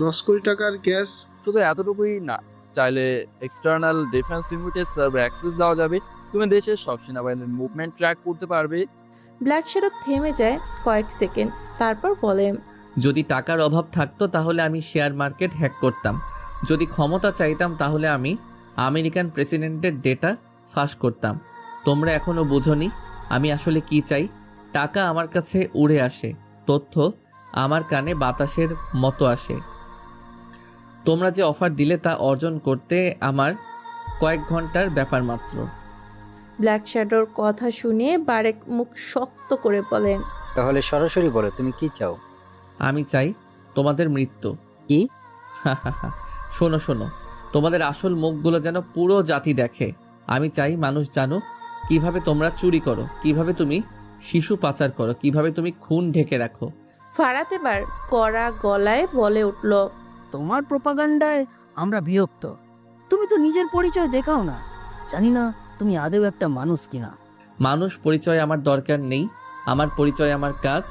10 কোটি টাকার গ্যাস। শুধু এতটুকুই না, চাইলে এক্সটার্নাল ডিফেন্স ইউনিটের সার্ভার অ্যাক্সেস দেওয়া যাবে। তুমি দেশের সব সেনাবাহিনীর মুভমেন্ট ট্র্যাক করতে পারবে। ব্ল্যাক শ্যাডো থেমে যায় কয়েক সেকেন্ড, তারপর বলে, যদি টাকার অভাব থাকতো তাহলে আমি শেয়ার মার্কেট হ্যাক করতাম। যদি ক্ষমতা চাইতাম তাহলে আমি আমেরিকান প্রেসিডেন্টের ডেটা ফাঁস করতাম। তোমরা এখনো বোঝোনি আমি আসলে কি চাই। টাকা আমার কাছে উড়ে আসে, তথ্য আমার কানে বাতাসের মতো আসে। তোমরা যে অফার দিলে তা অর্জন করতে আমার কয়েক ঘন্টার ব্যাপার মাত্র। ব্ল্যাক শ্যাডোর কথা শুনে বারেক মুখ শক্ত করে বলে, তাহলে সরাসরি বলো তুমি কি চাও? আমি চাই তোমাদের মৃত্যু। কি? শোনো শোনো, তোমাদের আসল মুখগুলো যেন পুরো জাতি দেখে। আমি চাই মানুষ জানুক কিভাবে তোমরা চুরি করো, কিভাবে তুমি শিশু পাচার করো, কিভাবে তুমি খুন ঢেকে রাখো। ফারাত এবার কড়া গলায় বলে উঠল, তোমার প্রোপাগান্ডায় আমরা বিরক্ত। তুমি তো নিজের পরিচয় দেখাও না। জানি না তুমি আদৌ একটা মানুষ কিনা। মানুষ পরিচয় আমার দরকার নেই। আমার পরিচয় আমার কাজ।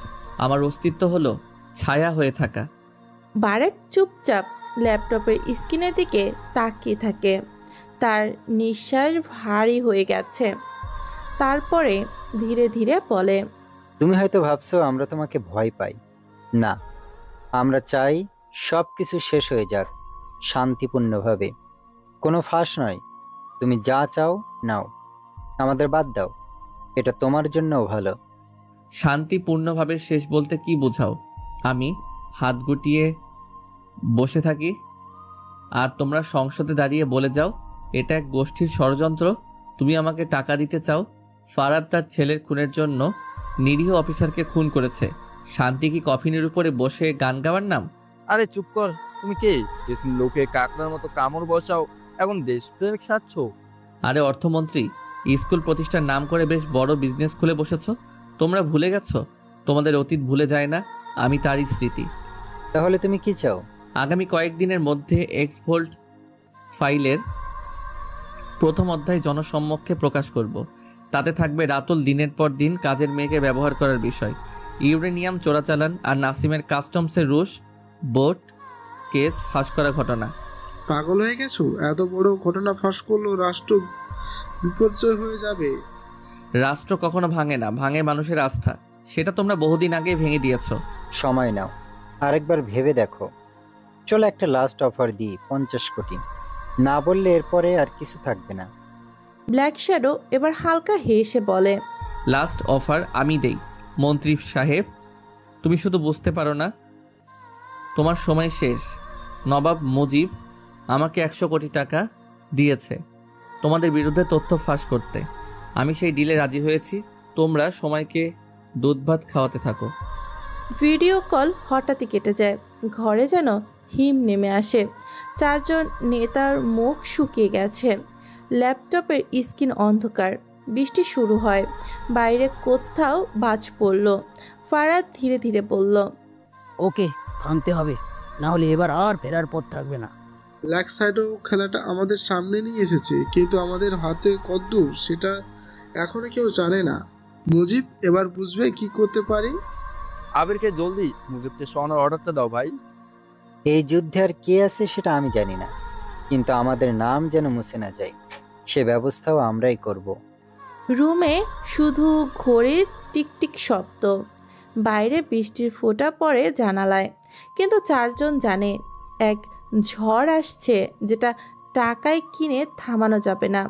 আমার অস্তিত্ব হলো ছায়া হয়ে থাকা। বারেক চুপচাপ ল্যাপটপের স্ক্রিনের দিকে তাকিয়ে থাকে। তার নিঃশ্বাস ভারী হয়ে গেছে। তারপরে ধীরে ধীরে বলে, তুমি হয়তো ভাবছো আমরা তোমাকে ভয় পাই। না, আমরা চাই সব কিছু শেষ হয়ে যাক শান্তিপূর্ণভাবে। কোনো ফাঁস নয়। তুমি যা চাও নাও, আমাদের বাদ দাও। এটা তোমার জন্যও ভালো। শান্তিপূর্ণভাবে শেষ বলতে কি বোঝাও? আমি হাত গুটিয়ে বসে থাকি আর তোমরা সংসদে দাঁড়িয়ে বলে যাও এটা এক গোষ্ঠীর ষড়যন্ত্র? তুমি আমাকে টাকা দিতে চাও? ফারাদ তার ছেলের খুনের জন্য নিরীহ অফিসারকে খুন করেছে। শান্তি কি কফিনের উপরে বসে গান গাওয়ার নাম? আরে চুপ কর, তুমি কে? দেশের লোকে কাকড়ার মতো কামড় বসাও, এখন দেশপ্রেমিক সাজছ? আরে অর্থমন্ত্রী, স্কুল প্রতিষ্ঠার নাম করে বেশ বড় বিজনেস খুলে বসেছো। তোমরা ভুলে গেছো? তোমাদের অতীত ভুলে যায় না, আমি তারই স্মৃতি। তাহলে তুমি কি চাও? আগামী কয়েকদিনের মধ্যে এক্সভোল্ট ফাইলের প্রথম অধ্যায় জনসম্মুখে প্রকাশ করব। তাতে থাকবে রাতুল দিনের পর দিন কাজের মেয়েকে ব্যবহার করার বিষয়, ইউরেনিয়াম চোরাচালান আর নাসিমের কাস্টমসের রুশ বোট কেস ফাঁস করা ঘটনা। পাগল হয়ে গেছো? এত বড় ঘটনা ফাঁস করলো রাষ্ট্র বিপর্যয় হয়ে যাবে। রাষ্ট্র কখনো ভাঙে না, ভাঙে মানুষের আস্থা। সেটা তোমরা বহুদিন আগে ভেঙে দিয়েছো। সময় নাও, আরেকবার ভেবে দেখো। চলো একটা লাস্ট অফার দিই, 50 কোটি। না বললে এরপরে আর কিছু থাকবে না। ব্ল্যাক শ্যাডো এবার হালকা হেসে বলে, লাস্ট অফার আমি দেই মন্ত্রী সাহেব। তুমি শুধু বুঝতে পারো না, তোমার সময় শেষ। নবাব মুজিব আমাকে 100 কোটি টাকা দিয়েছে তোমাদের বিরুদ্ধে তথ্য ফাঁস করতে। আমি সেই ডিলে রাজি হয়েছি। তোমরা সময়কে দুধ ভাত খাওয়াতে থাকো। ভিডিও কল হঠাৎই কেটে যায়। ঘরে যেন হিম নেমে আসে। 4 জন নেতার মুখ শুকিয়ে গেছে। ল্যাপটপের স্ক্রিন অন্ধকার। বৃষ্টি শুরু হয়। বাইরে কোথাও বাজ পড়ল। ফারাদ ধীরে ধীরে বলল, ওকে থামতে হবে, না হলে এবার আর ফেরার পথ থাকবে না। ব্ল্যাক সাইডও খেলাটা আমাদের সামনে নিয়ে এসেছে, কিন্তু আমাদের হাতে কদ্দূর সেটা এখনো কেউ জানে না। মুজিব, এবার বুঝবে কি করতে পারি। আবিরকে জলদি মুজিবকে সরানোর অর্ডারটা দাও ভাই। এই যুদ্ধে আর কে আছে সেটা আমি জানি না, কিন্তু আমাদের নাম যেন মুছে না যায় সে ব্যবস্থাও আমরাই করব। রুমে শুধু ঘড়ির টিকটিক শব্দ। বাইরে বৃষ্টির ফোঁটা পড়ে জানালায়। কিন্তু 4 জন জানে এক ঝড় আসছে, যেটা টাকায় কিনে থামানো যাবে না।